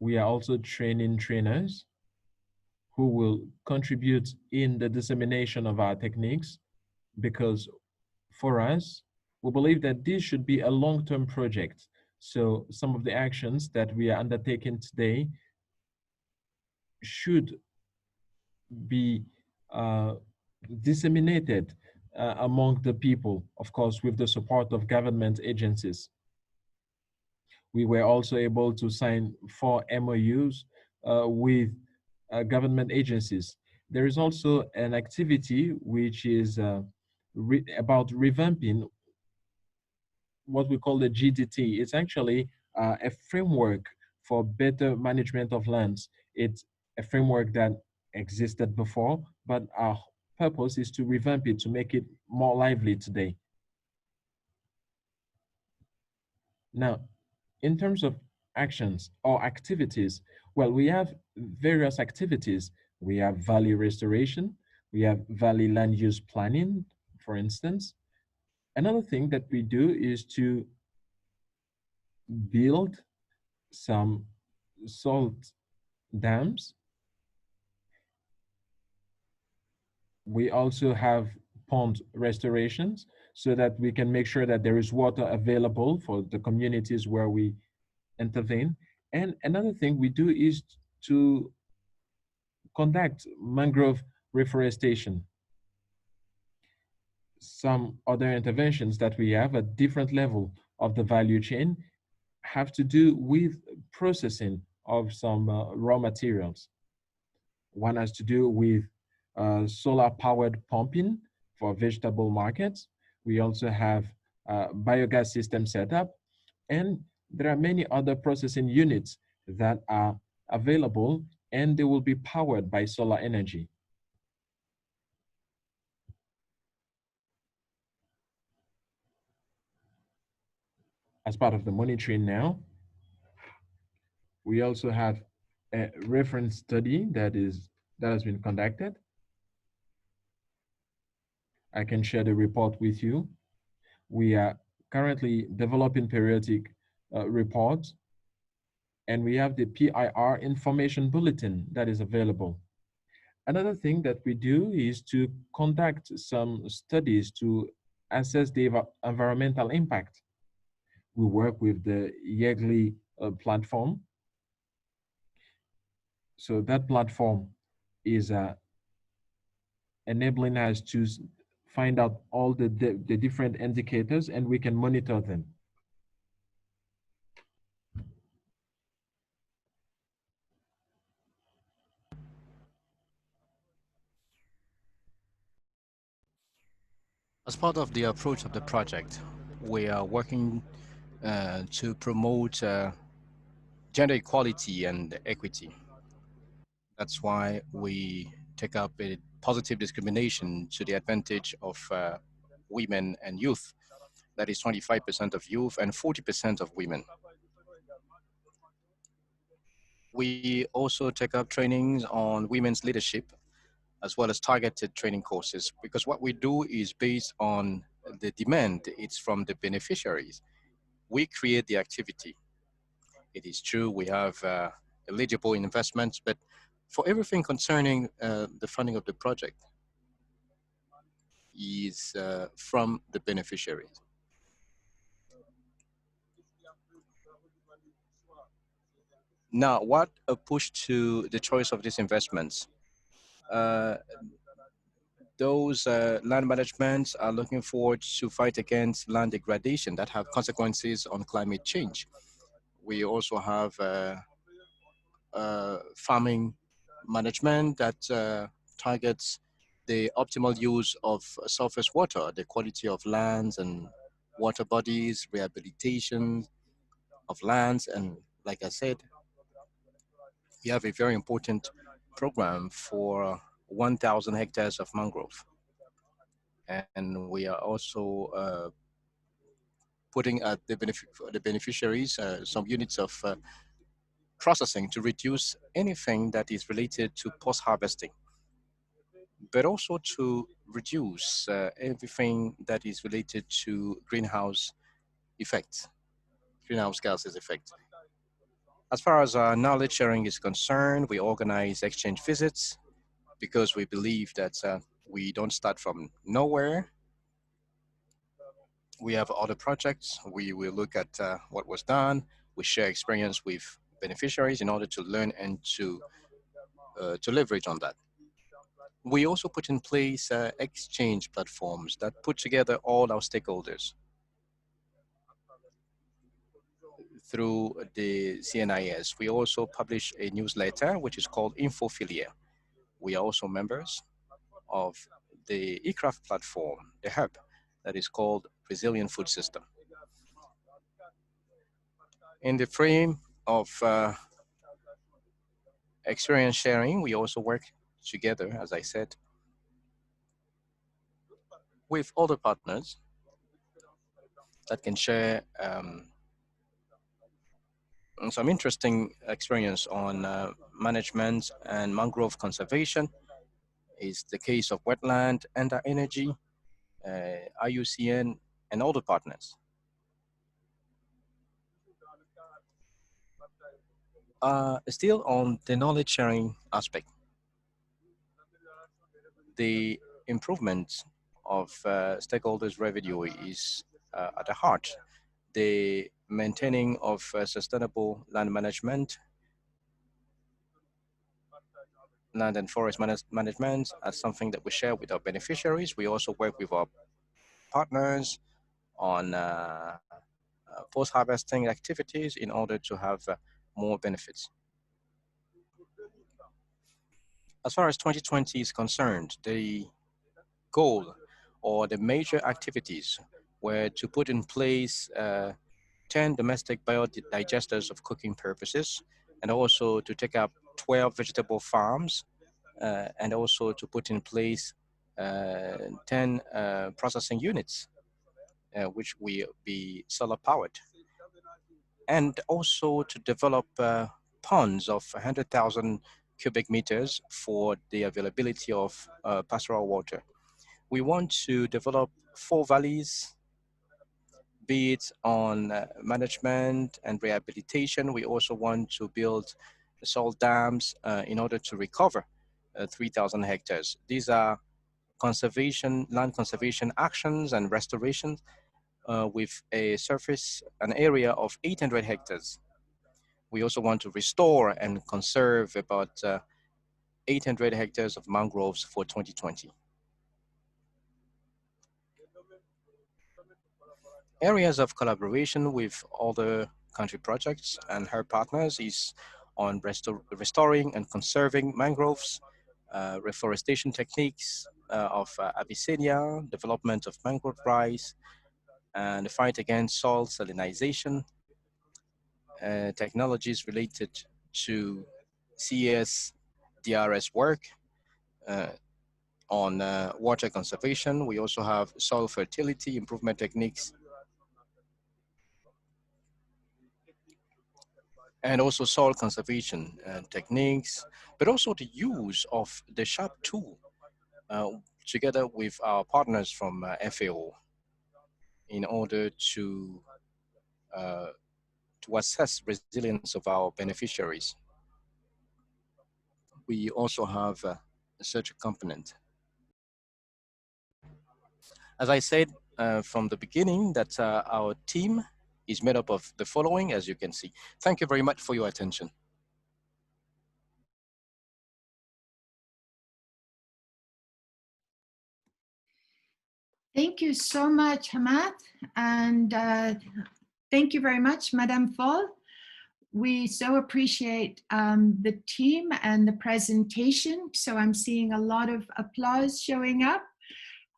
We are also training trainers who will contribute in the dissemination of our techniques, because for us, we believe that this should be a long-term project. So some of the actions that we are undertaking today should be disseminated among the people, of course, with the support of government agencies. We were also able to sign 4 MOUs with government agencies. There is also an activity which is about revamping what we call the GDT. It's actually a framework for better management of lands. It's a framework that existed before, but our purpose is to revamp it, to make it more lively today. Now, in terms of actions or activities, well, we have various activities. We have valley restoration, we have valley land use planning, for instance. Another thing that we do is to build some salt dams. We also have pond restorations so that we can make sure that there is water available for the communities where we intervene. And another thing we do is to conduct mangrove reforestation. Some other interventions that we have at different level of the value chain have to do with processing of some raw materials. One has to do with solar-powered pumping for vegetable markets. We also have biogas system setup, and there are many other processing units that are available, and they will be powered by solar energy. As part of the monitoring now, we also have a reference study that has been conducted. I can share the report with you. We are currently developing periodic reports, and we have the PIR information bulletin that is available. Another thing that we do is to conduct some studies to assess the environmental impact. We work with the Yearly platform. So that platform is enabling us to find out all the different indicators, and we can monitor them. As part of the approach of the project, we are working to promote gender equality and equity. That's why we take up a positive discrimination to the advantage of women and youth. That is 25% of youth and 40% of women. We also take up trainings on women's leadership, as well as targeted training courses, because what we do is based on the demand. It's from the beneficiaries. We create the activity. It is true we have eligible investments, but for everything concerning the funding of the project is from the beneficiaries. Now, what a push to the choice of these investments? those land managements are looking forward to fight against land degradation that have consequences on climate change. We also have farming management that targets the optimal use of surface water, the quality of lands and water bodies, rehabilitation of lands, and like I said, we have a very important program for 1,000 hectares of mangrove. And we are also putting at the beneficiaries some units of processing to reduce anything that is related to post-harvesting, but also to reduce everything that is related to greenhouse effects, greenhouse gases effect. As far as knowledge sharing is concerned, we organize exchange visits because we believe that we don't start from nowhere. We have other projects. We will look at what was done. We share experience with beneficiaries in order to learn and to leverage on that. We also put in place exchange platforms that put together all our stakeholders through the CNIS. We also publish a newsletter which is called Infophilia. We are also members of the eCraft platform, the hub that is called Resilient Food System. In the frame of experience sharing, we also work together, as I said, with other partners that can share some interesting experience on management and mangrove conservation. Is the case of wetland and energy, IUCN, and other partners. Still on the knowledge sharing aspect, the improvement of stakeholders' revenue is at the heart. The maintaining of sustainable land management, land and forest management as something that we share with our beneficiaries. We also work with our partners on post-harvesting activities in order to have more benefits. As far as 2020 is concerned, the goal or the major activities were to put in place 10 domestic biodigesters of cooking purposes, and also to take up 12 vegetable farms, and also to put in place 10 processing units, which will be solar powered, and also to develop ponds of 100,000 cubic meters for the availability of pastoral water. We want to develop 4 valleys, be it on management and rehabilitation. We also want to build salt dams in order to recover 3,000 hectares. These are conservation, land conservation actions and restoration with an area of 800 hectares. We also want to restore and conserve about 800 hectares of mangroves for 2020. Areas of collaboration with other country projects and her partners is on restoring and conserving mangroves, reforestation techniques of Abyssinia, development of mangrove rice, and the fight against soil salinization, technologies related to CES DRS work on water conservation. We also have soil fertility improvement techniques, and also soil conservation techniques, but also the use of the SHARP tool together with our partners from FAO in order to assess resilience of our beneficiaries. We also have such a component. As I said from the beginning, that our team is made up of the following, as you can see. Thank you very much for your attention. Thank you so much, Hamad. And thank you very much, Madame Fall. We so appreciate the team and the presentation. So I'm seeing a lot of applause showing up,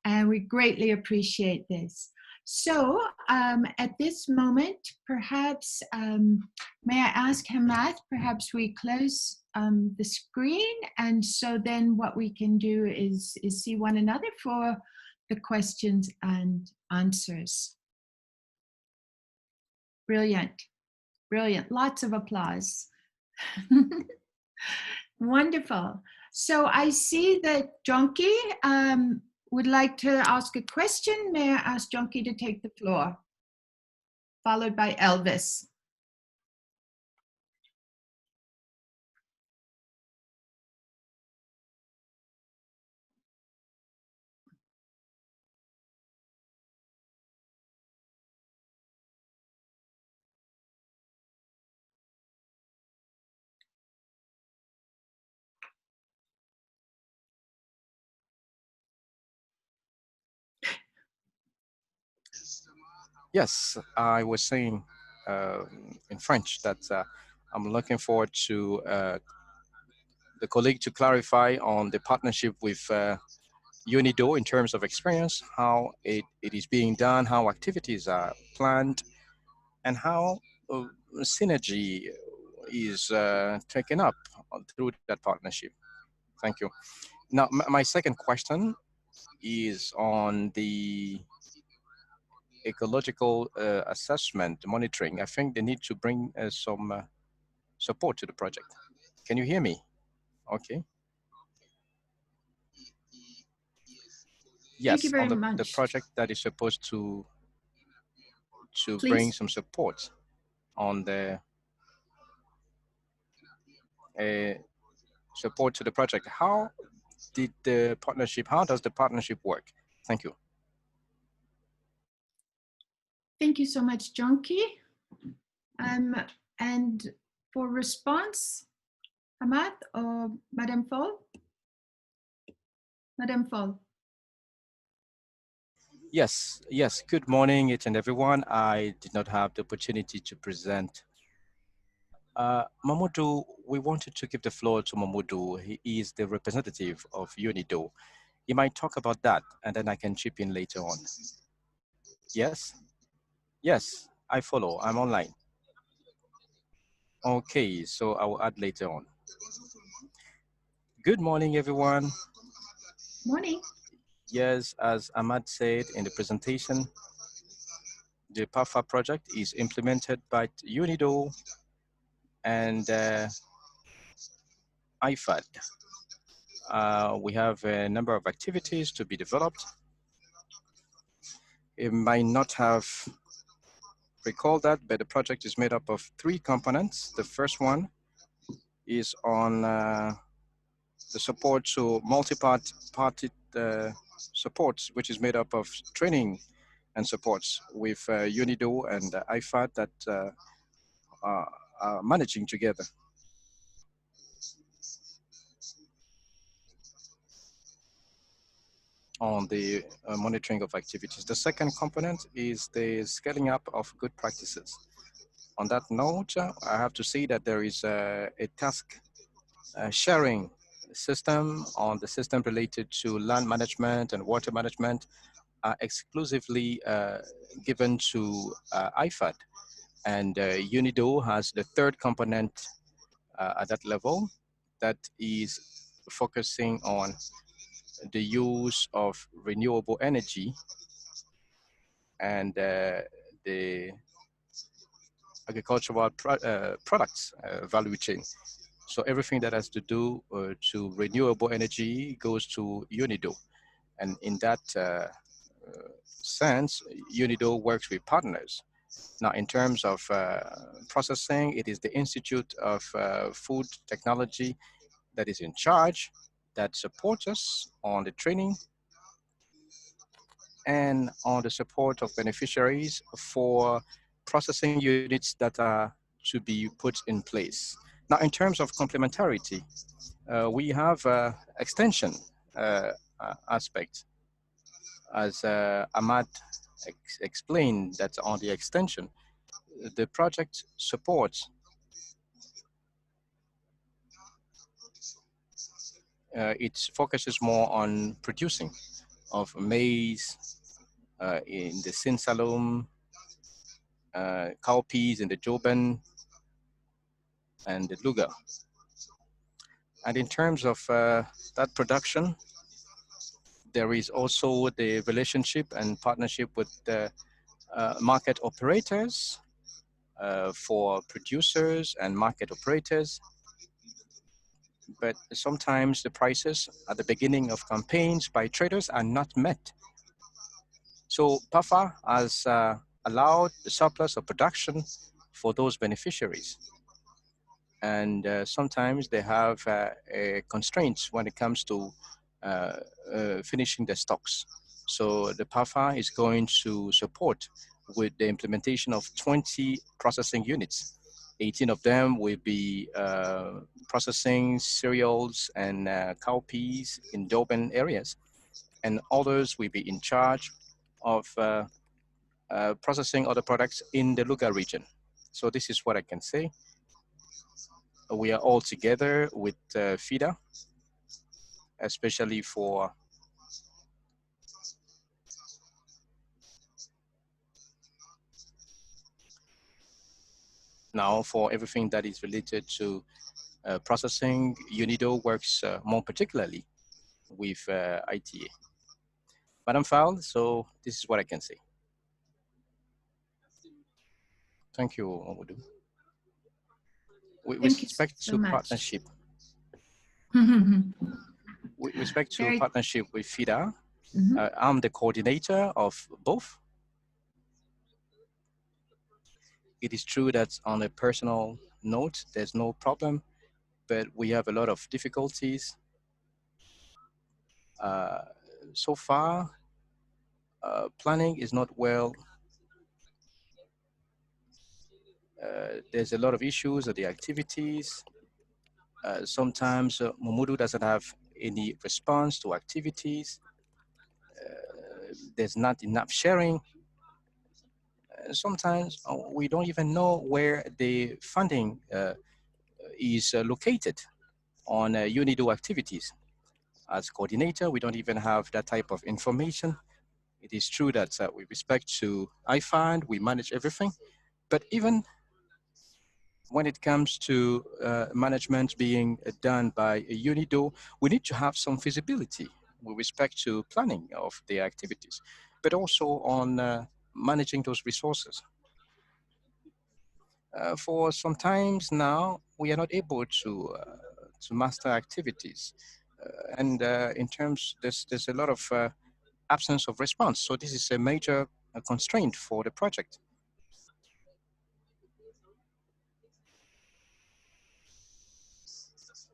and we greatly appreciate this. So at this moment, perhaps, may I ask Hamad, perhaps we close the screen, and so then what we can do is see one another for the questions and answers. Brilliant, brilliant, lots of applause. Wonderful. So I see that Jonky would like to ask a question. May I ask Jonky to take the floor, followed by Elvis. Yes, I was saying in French that I'm looking forward to the colleague to clarify on the partnership with UNIDO in terms of experience, how it is being done, how activities are planned, and how synergy is taken up through that partnership. Thank you. Now, my second question is on the ecological assessment monitoring. I think they need to bring some support to the project. Can you hear me? Okay. Thank you Yes, very on the much. project that is supposed to Please. bring some support on the support to the project. How does the partnership work? Thank you. Thank you so much, Jonky. And for response, Hamad or Madame Fall? Madame Fall. Yes, yes. Good morning, each and everyone. I did not have the opportunity to present. Mamoudou, we wanted to give the floor to Mamoudou. He is the representative of UNIDO. He might talk about that, and then I can chip in later on. Yes? Yes, I follow. I'm online. Okay, so I will add later on. Good morning, everyone. Morning. Yes, as Ahmad said in the presentation, the PAFA project is implemented by UNIDO and IFAD. We have a number of activities to be developed. You might not have recalled that, but the project is made up of 3 components. The first one is on the support to multi-party supports, which is made up of training and supports with UNIDO and IFAD that are managing together. On the monitoring of activities. The second component is the scaling up of good practices. On that note, I have to say that there is a task sharing system on the system related to land management and water management exclusively given to IFAD. And UNIDO has the third component at that level that is focusing on the use of renewable energy and the agricultural products value chain. So everything that has to do to renewable energy goes to UNIDO. And in that sense, UNIDO works with partners. Now, in terms of processing, it is the Institute of Food Technology that is in charge, that supports us on the training and on the support of beneficiaries for processing units that are to be put in place. Now, in terms of complementarity, we have extension aspect As Ahmad explained, that's on the extension, the project supports it focuses more on producing of maize in the Sin Salom, cowpeas in the Joban, and the Luga. And in terms of that production, there is also the relationship and partnership with the market operators for producers and market operators. But sometimes the prices at the beginning of campaigns by traders are not met. So PAFA has allowed the surplus of production for those beneficiaries. And sometimes they have constraints when it comes to finishing their stocks. So the PAFA is going to support with the implementation of 20 processing units. 18 of them will be processing cereals and cowpeas in Durban areas, and others will be in charge of processing other products in the Luga region. So this is what I can say. We are all together with FIDA, especially for now for everything that is related to processing. UNIDO works more particularly with ITA. Madam Fowl, so this is what I can say. Thank you, Omodu. With respect to partnership, with respect to partnership with FIDA, I'm the coordinator of both. It is true that on a personal note, there's no problem, but we have a lot of difficulties. So far, planning is not well. There's a lot of issues at the activities. Sometimes Momodu doesn't have any response to activities. There's not enough sharing. Sometimes we don't even know where the funding is located on UNIDO activities. As coordinator, we don't even have that type of information. It is true that with respect to IFAD, we manage everything, but even when it comes to management being done by UNIDO, we need to have some feasibility with respect to planning of the activities, but also on managing those resources. For some times now, we are not able to master activities. And in terms, there's a lot of absence of response. So this is a major constraint for the project.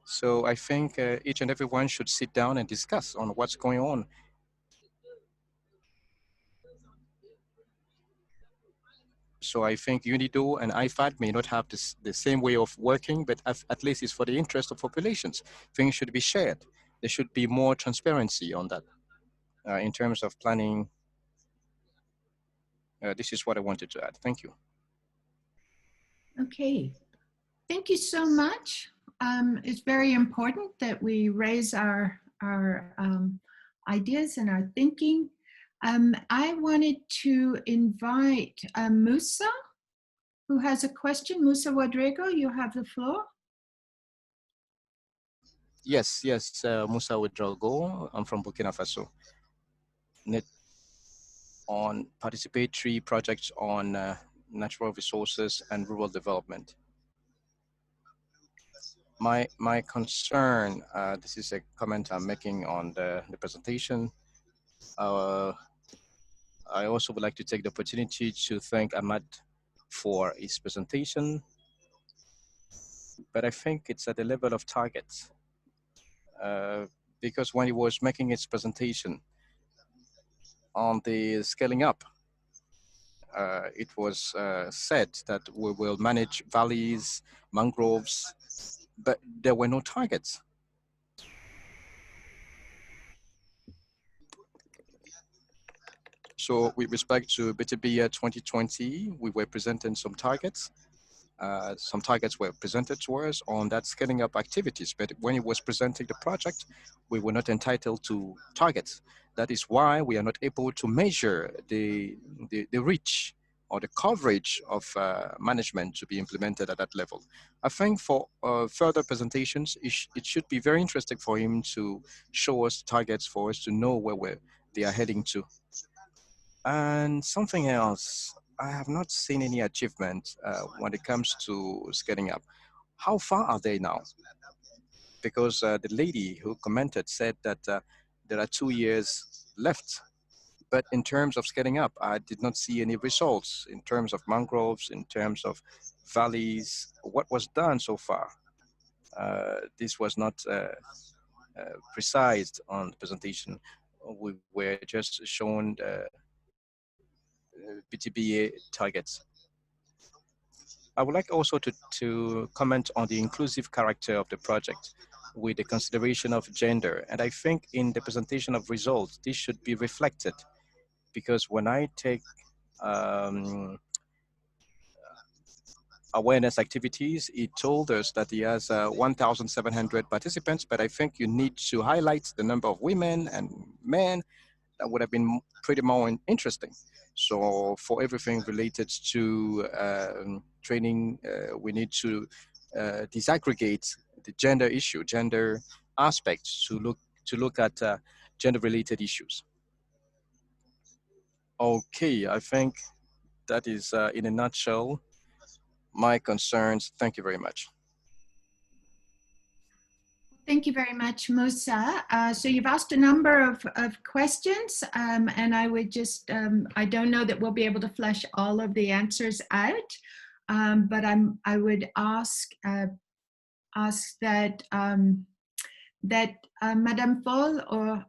So I think each and everyone should sit down and discuss on what's going on. So I think UNIDO and IFAD may not have the same way of working, but at least it's for the interest of populations. Things should be shared. There should be more transparency on that in terms of planning. This is what I wanted to add. Thank you. Okay, thank you so much. It's very important that we raise our ideas and our thinking. I wanted to invite Musa, who has a question. Musa Wadrego, you have the floor. Yes, Musa Wadrego. I'm from Burkina Faso. On participatory projects on natural resources and rural development. My concern, this is a comment I'm making on the presentation. I also would like to take the opportunity to thank Ahmad for his presentation, but I think it's at the level of targets. Because when he was making his presentation on the scaling up, it was said that we will manage valleys, mangroves, but there were no targets. So with respect to BTB 2020, we were presenting some targets. Some targets were presented to us on that scaling up activities, but when it was presenting the project, we were not entitled to targets. That is why we are not able to measure the reach or the coverage of management to be implemented at that level. I think for further presentations, it should be very interesting for him to show us targets for us to know where they are heading to. And something else, I have not seen any achievement when it comes to scaling up. How far are they now? Because the lady who commented said that there are 2 years left. But in terms of scaling up, I did not see any results in terms of mangroves, in terms of valleys. What was done so far? This was not precise on the presentation. We were just shown BTBA targets. I would like also to comment on the inclusive character of the project with the consideration of gender. And I think in the presentation of results, this should be reflected, because when I take awareness activities, it told us that he has 1,700 participants, but I think you need to highlight the number of women and men. That would have been pretty more interesting. So for everything related to training, we need to disaggregate the gender issue, gender aspects, to look at gender-related issues. Okay, I think that is in a nutshell my concerns. Thank you very much. Thank you very much, Musa. So you've asked a number of questions, and I would just, I don't know that we'll be able to flesh all of the answers out, but I would ask that Madame Fall or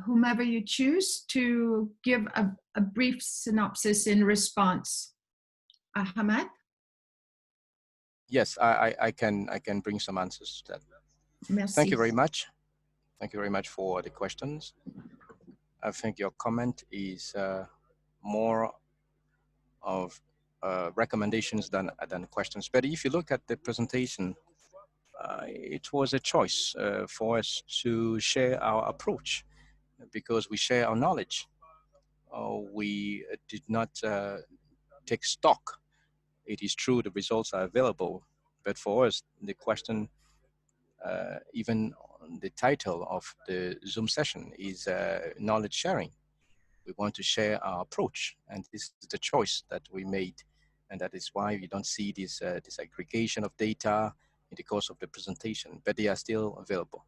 whomever you choose to give a brief synopsis in response. Hamad? Yes, I can bring some answers to that. Merci. Thank you very much. Thank you very much for the questions. I think your comment is more of recommendations than questions. But if you look at the presentation, it was a choice for us to share our approach, because we share our knowledge. We did not take stock. It is true the results are available, but for us, the question, even the title of the Zoom session is knowledge sharing. We want to share our approach, and this is the choice that we made, and that is why we don't see this aggregation of data in the course of the presentation, but they are still available.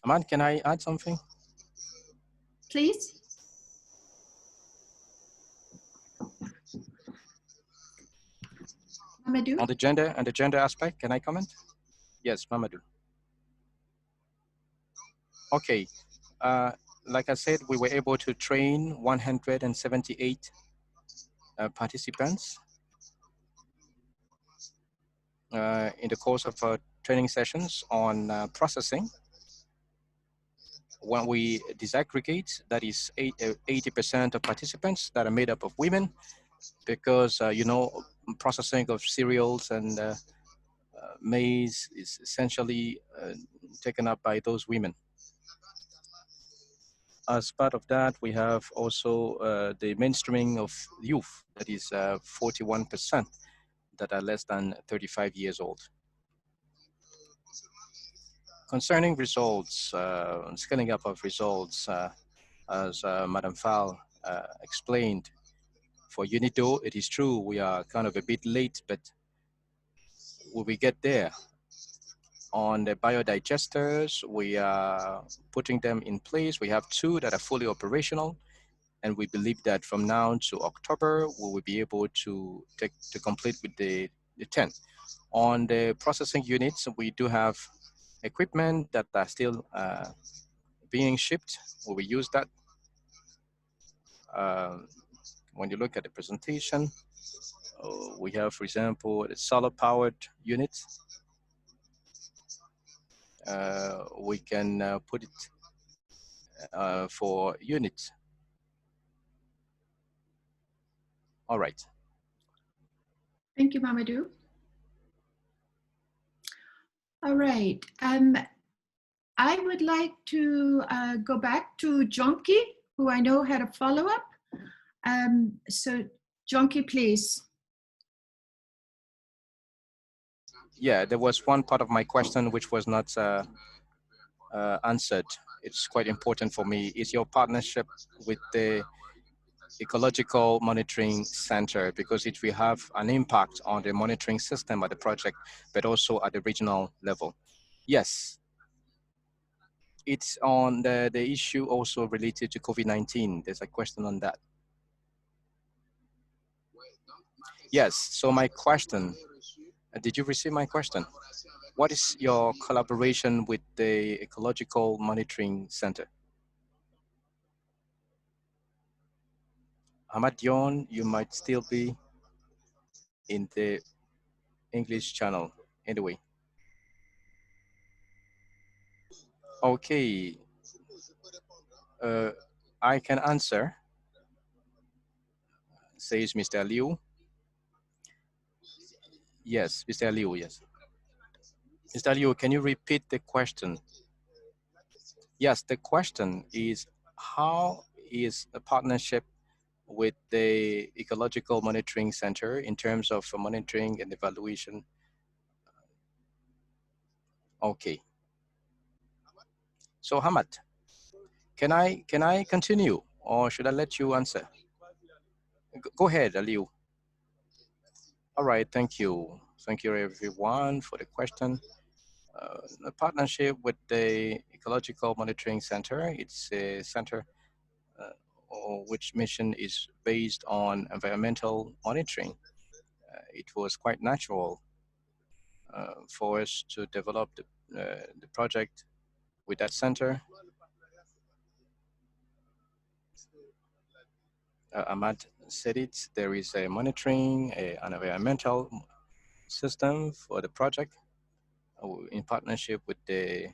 Aman, can I add something? Please. Mamadou? On the gender and the gender aspect, can I comment? Yes, Mamadou. Okay, like I said, we were able to train 178 participants in the course of training sessions on processing. When we disaggregate, that is 80% of participants that are made up of women, because you know, processing of cereals and maize is essentially taken up by those women. As part of that, we have also the mainstreaming of youth, that is 41% that are less than 35 years old. Concerning results, scaling up of results, as Madame Fall explained, for UNIDO, it is true we are kind of a bit late, but will we get there? On the biodigesters, we are putting them in place. We have 2 that are fully operational, and we believe that from now to October, we will be able to complete with the 10. On the processing units, we do have equipment that are still being shipped. We will use that. When you look at the presentation, we have, for example, the solar-powered units. we can put it for units. All right. Thank you, Mamadou. All right. I would like to go back to Jonki, who I know had a follow-up. So Jonki, please. Yeah, there was one part of my question which was not answered. It's quite important for me. Is your partnership with the Ecological Monitoring Center, because it will have an impact on the monitoring system at the project, but also at the regional level? Yes. It's on the issue also related to COVID-19. There's a question on that. Yes, so my question, did you receive my question? What is your collaboration with the Ecological Monitoring Center? Ahmad Dion, you might still be in the English channel. Anyway. Okay. I can answer, says Mr. Liu. Yes, Mr. Liu, yes. Mr. Liu, can you repeat the question? Yes, the question is, how is a partnership with the Ecological Monitoring Center in terms of monitoring and evaluation? Okay. So Hamad, can I continue, or should I let you answer? Go ahead, Aliu. All right, thank you. Thank you everyone for the question. The partnership with the Ecological Monitoring Center, it's a center which mission is based on environmental monitoring. It was quite natural for us to develop the project with that center. Ahmad said it, there is a monitoring, an environmental system for the project in partnership with the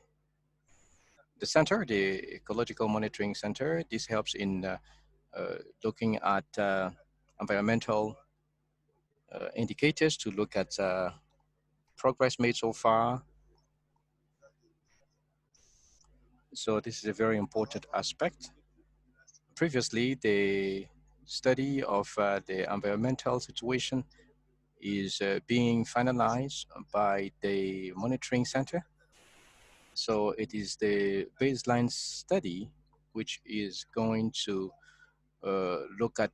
center, the Ecological Monitoring Center. This helps in looking at environmental indicators to look at progress made so far. So this is a very important aspect. Previously, the study of the environmental situation is being finalized by the monitoring center. So it is the baseline study which is going to look at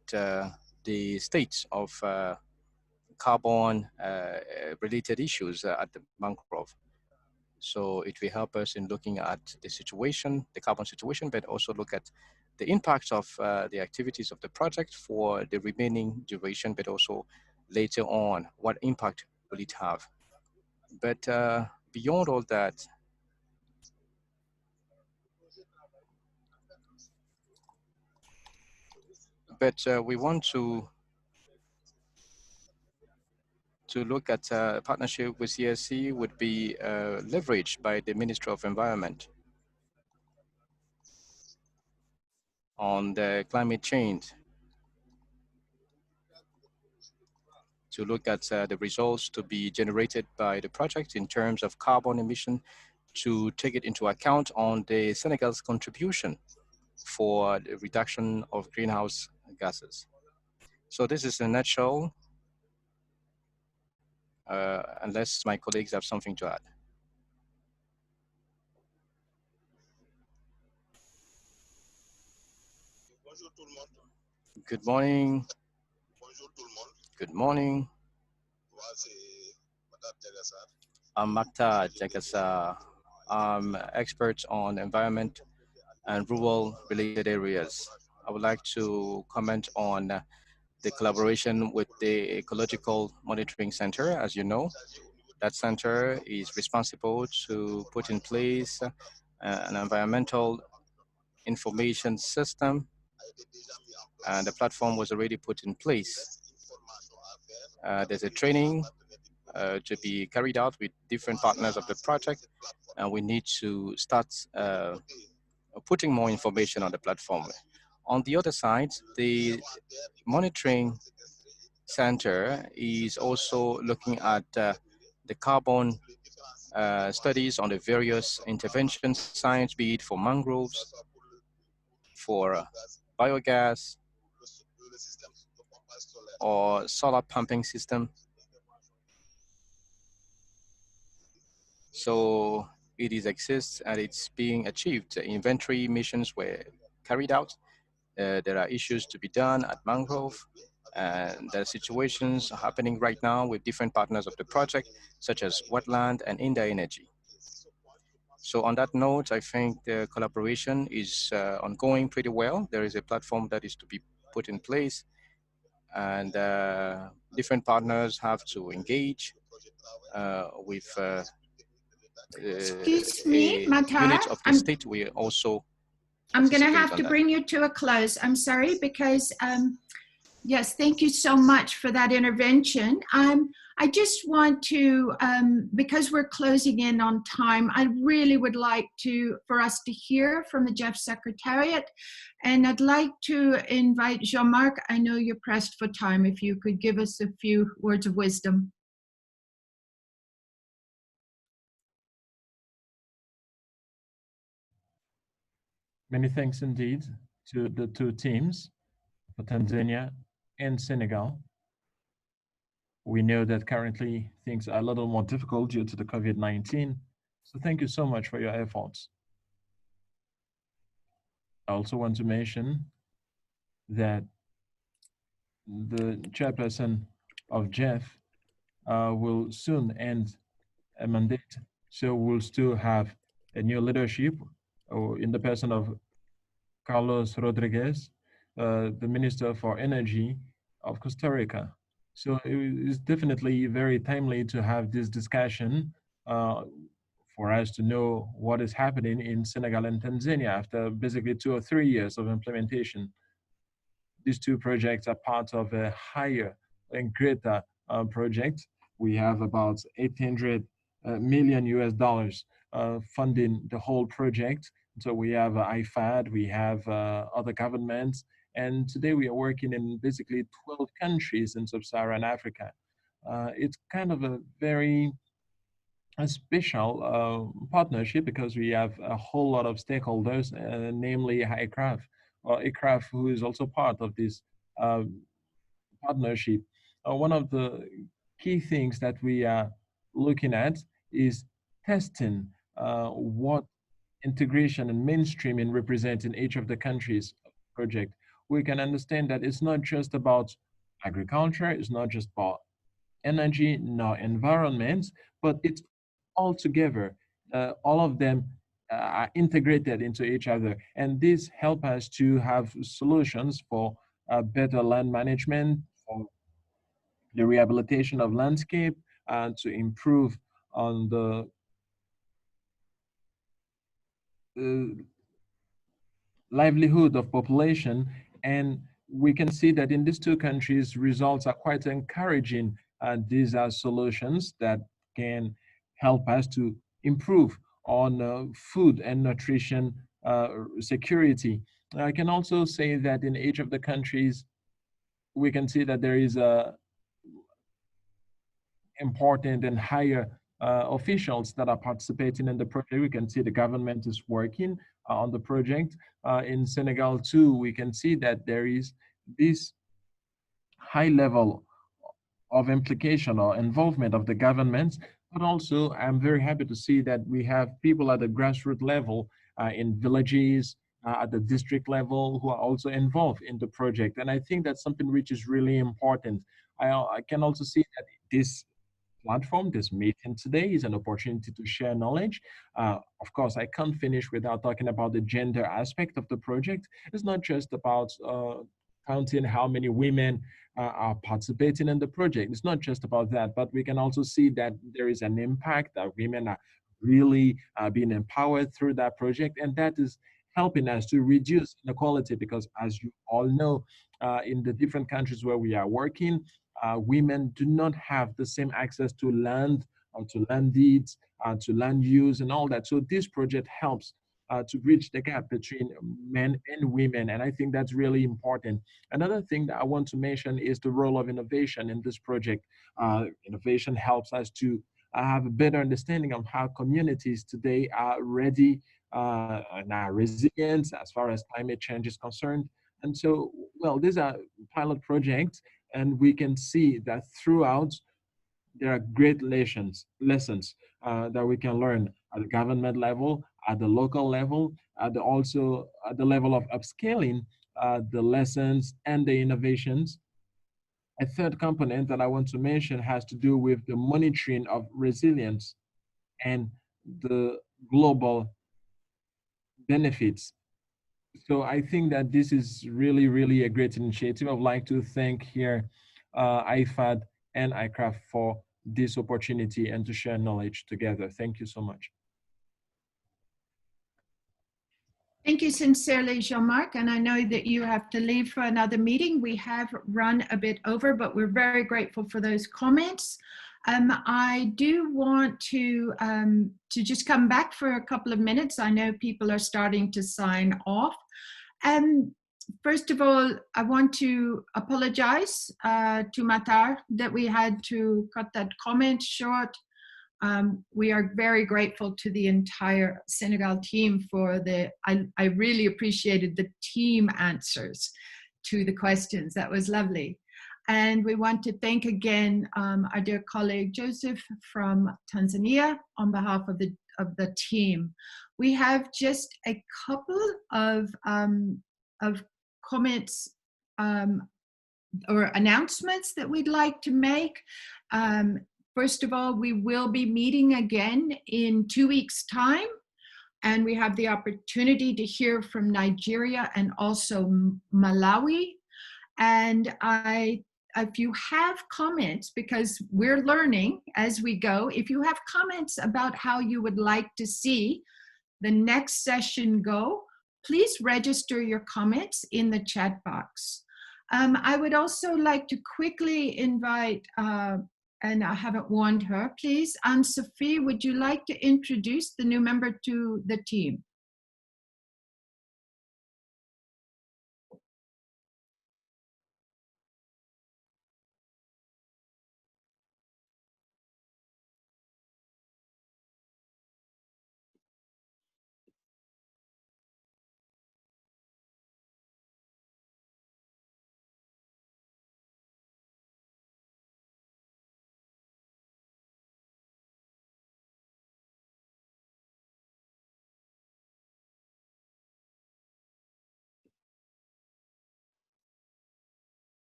the state of carbon related issues at the mangrove. So it will help us in looking at the situation, the carbon situation, but also look at the impacts of the activities of the project for the remaining duration, but also later on, what impact will it have? But beyond all that, we want to look at a partnership with CSC would be leveraged by the Ministry of Environment on the climate change, to look at the results to be generated by the project in terms of carbon emission, to take it into account on the Senegal's contribution for the reduction of greenhouse gases. So this is in a nutshell, unless my colleagues have something to add. Good morning. Good morning. I'm Makta Jagasa. I'm expert on environment and rural related areas. I would like to comment on the collaboration with the Ecological Monitoring Center. As you know, that center is responsible to put in place an environmental information system, and the platform was already put in place. There's a training to be carried out with different partners of the project, and we need to start putting more information on the platform. On the other side, the monitoring center is also looking at the carbon studies on the various intervention sites, be it for mangroves, for biogas, or solar pumping system. So it exists and it's being achieved. Inventory missions were carried out. There are issues to be done at mangrove, and there are situations happening right now with different partners of the project, such as wetland and India Energy. So on that note, I think the collaboration is ongoing pretty well. There is a platform that is to be put in place, and different partners have to engage with Excuse me, a Matar. unit of the state. We also I'm going to participate have on to that. bring you to a close. I'm sorry, because yes, thank you so much for that intervention. I just want to, because we're closing in on time, I really would like for us to hear from the Jeff Secretariat. And I'd like to invite Jean-Marc. I know you're pressed for time. If you could give us a few words of wisdom. Many thanks indeed to the two teams for Tanzania and Senegal. We know that currently things are a little more difficult due to the COVID-19. So thank you so much for your efforts. I also want to mention that the chairperson of Jeff will soon end a mandate. So we'll still have a new leadership in the person of Carlos Rodriguez, the Minister for Energy of Costa Rica. So it is definitely very timely to have this discussion for us to know what is happening in Senegal and Tanzania after basically 2 or 3 years of implementation. These two projects are part of a higher and greater project. We have about 800 million US dollars funding the whole project. So we have IFAD, we have other governments, and today we are working in basically 12 countries in sub-Saharan Africa. It's kind of a very special partnership because we have a whole lot of stakeholders, namely ICRAF, or ICRAF, who is also part of this partnership. One of the key things that we are looking at is testing what integration and mainstreaming represent in each of the countries project. We can understand that it's not just about agriculture, it's not just about energy, nor environment, but it's all together. All of them are integrated into each other. And this helps us to have solutions for better land management, for the rehabilitation of landscape, and to improve on the livelihood of population. And we can see that in these two countries, results are quite encouraging. These are solutions that can help us to improve on food and nutrition security. I can also say that in each of the countries, we can see that there is a important and higher officials that are participating in the project. We can see the government is working on the project. In Senegal too, we can see that there is this high level of implication or involvement of the government, but also I'm very happy to see that we have people at the grassroots level in villages, at the district level, who are also involved in the project. And I think that's something which is really important. I can also see that this platform, this meeting today, is an opportunity to share knowledge. Of course, I can't finish without talking about the gender aspect of the project. It's not just about counting how many women are participating in the project. It's not just about that, but we can also see that there is an impact, that women are really being empowered through that project, and that is helping us to reduce inequality, because as you all know, in the different countries where we are working, women do not have the same access to land to land deeds, to land use and all that. So this project helps to bridge the gap between men and women. And I think that's really important. Another thing that I want to mention is the role of innovation in this project. Innovation helps us to have a better understanding of how communities today are ready and are resilient as far as climate change is concerned. And so, well, these are pilot projects, and we can see that throughout there are great lessons that we can learn at the government level, at the local level, also at the level of upscaling the lessons and the innovations. A third component that I want to mention has to do with the monitoring of resilience and the global benefits. So I think that this is really, really a great initiative. I'd like to thank here IFAD and ICRAF for this opportunity and to share knowledge together. Thank you so much. Thank you sincerely, Jean-Marc, and I know that you have to leave for another meeting. We have run a bit over, but we're very grateful for those comments. I do want to just come back for a couple of minutes. I know people are starting to sign off. First of all, I want to apologize to Matar that we had to cut that comment short. We are very grateful to the entire Senegal team for I really appreciated the team answers to the questions. That was lovely. And we want to thank again our dear colleague Joseph from Tanzania on behalf of the team. We have just a couple of comments or announcements that we'd like to make. First of all, we will be meeting again in 2 weeks' time, and we have the opportunity to hear from Nigeria and also Malawi. And if you have comments, because we're learning as we go, if you have comments about how you would like to see the next session go, please register your comments in the chat box. I would also like to quickly invite, and I haven't warned her, please, Anne-Sophie, would you like to introduce the new member to the team?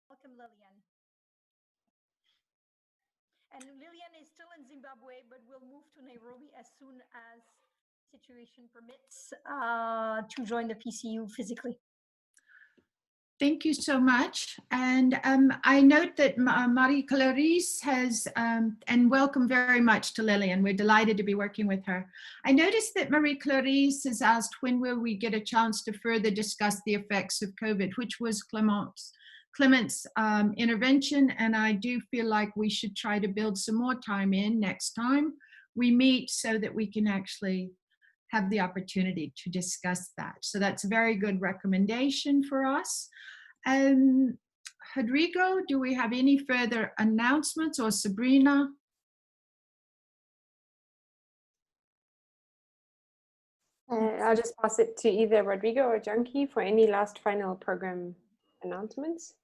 Welcome, Lillian. And Lillian is still in Zimbabwe, but will move to Nairobi as soon as situation permits to join the PCU physically. Thank you so much. And I note that Marie-Clarice has, and welcome very much to Lillian. We're delighted to be working with her. I noticed that Marie-Clarice has asked, when will we get a chance to further discuss the effects of COVID, which was Clement's intervention, and I do feel like we should try to build some more time in next time we meet so that we can actually have the opportunity to discuss that. So that's a very good recommendation for us. Rodrigo, do we have any further announcements, or Sabrina? I'll just pass it to either Rodrigo or Junkie for any last final program announcements.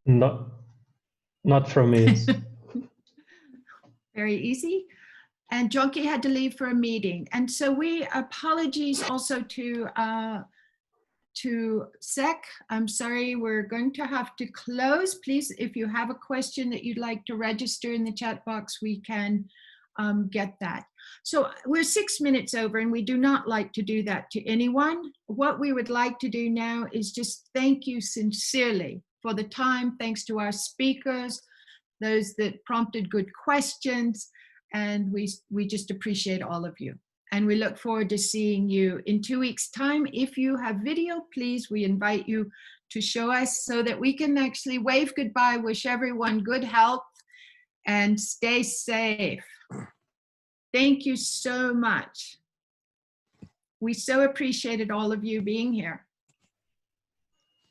Not from me. Very easy. And Junkie had to leave for a meeting. And so apologies also to SEC. I'm sorry, we're going to have to close. Please, if you have a question that you'd like to register in the chat box, we can get that. So we're 6 minutes over, and we do not like to do that to anyone. What we would like to do now is just thank you sincerely for the time. Thanks to our speakers, those that prompted good questions, and we just appreciate all of you. And we look forward to seeing you in 2 weeks' time. If you have video, please, we invite you to show us so that we can actually wave goodbye, wish everyone good health, and stay safe. Thank you so much. We so appreciated all of you being here.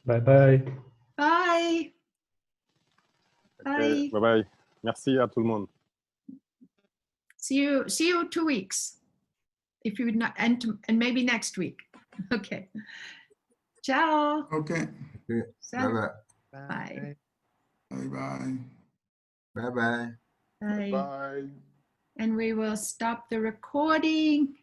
Bye-bye. Bye. Bye. Bye-bye. Merci à tout le monde. See you 2 weeks. If you would not, and maybe next week. Okay. Ciao. Okay. Salut. Bye-bye. Bye. Bye-bye. Bye-bye. Bye. Bye. And we will stop the recording.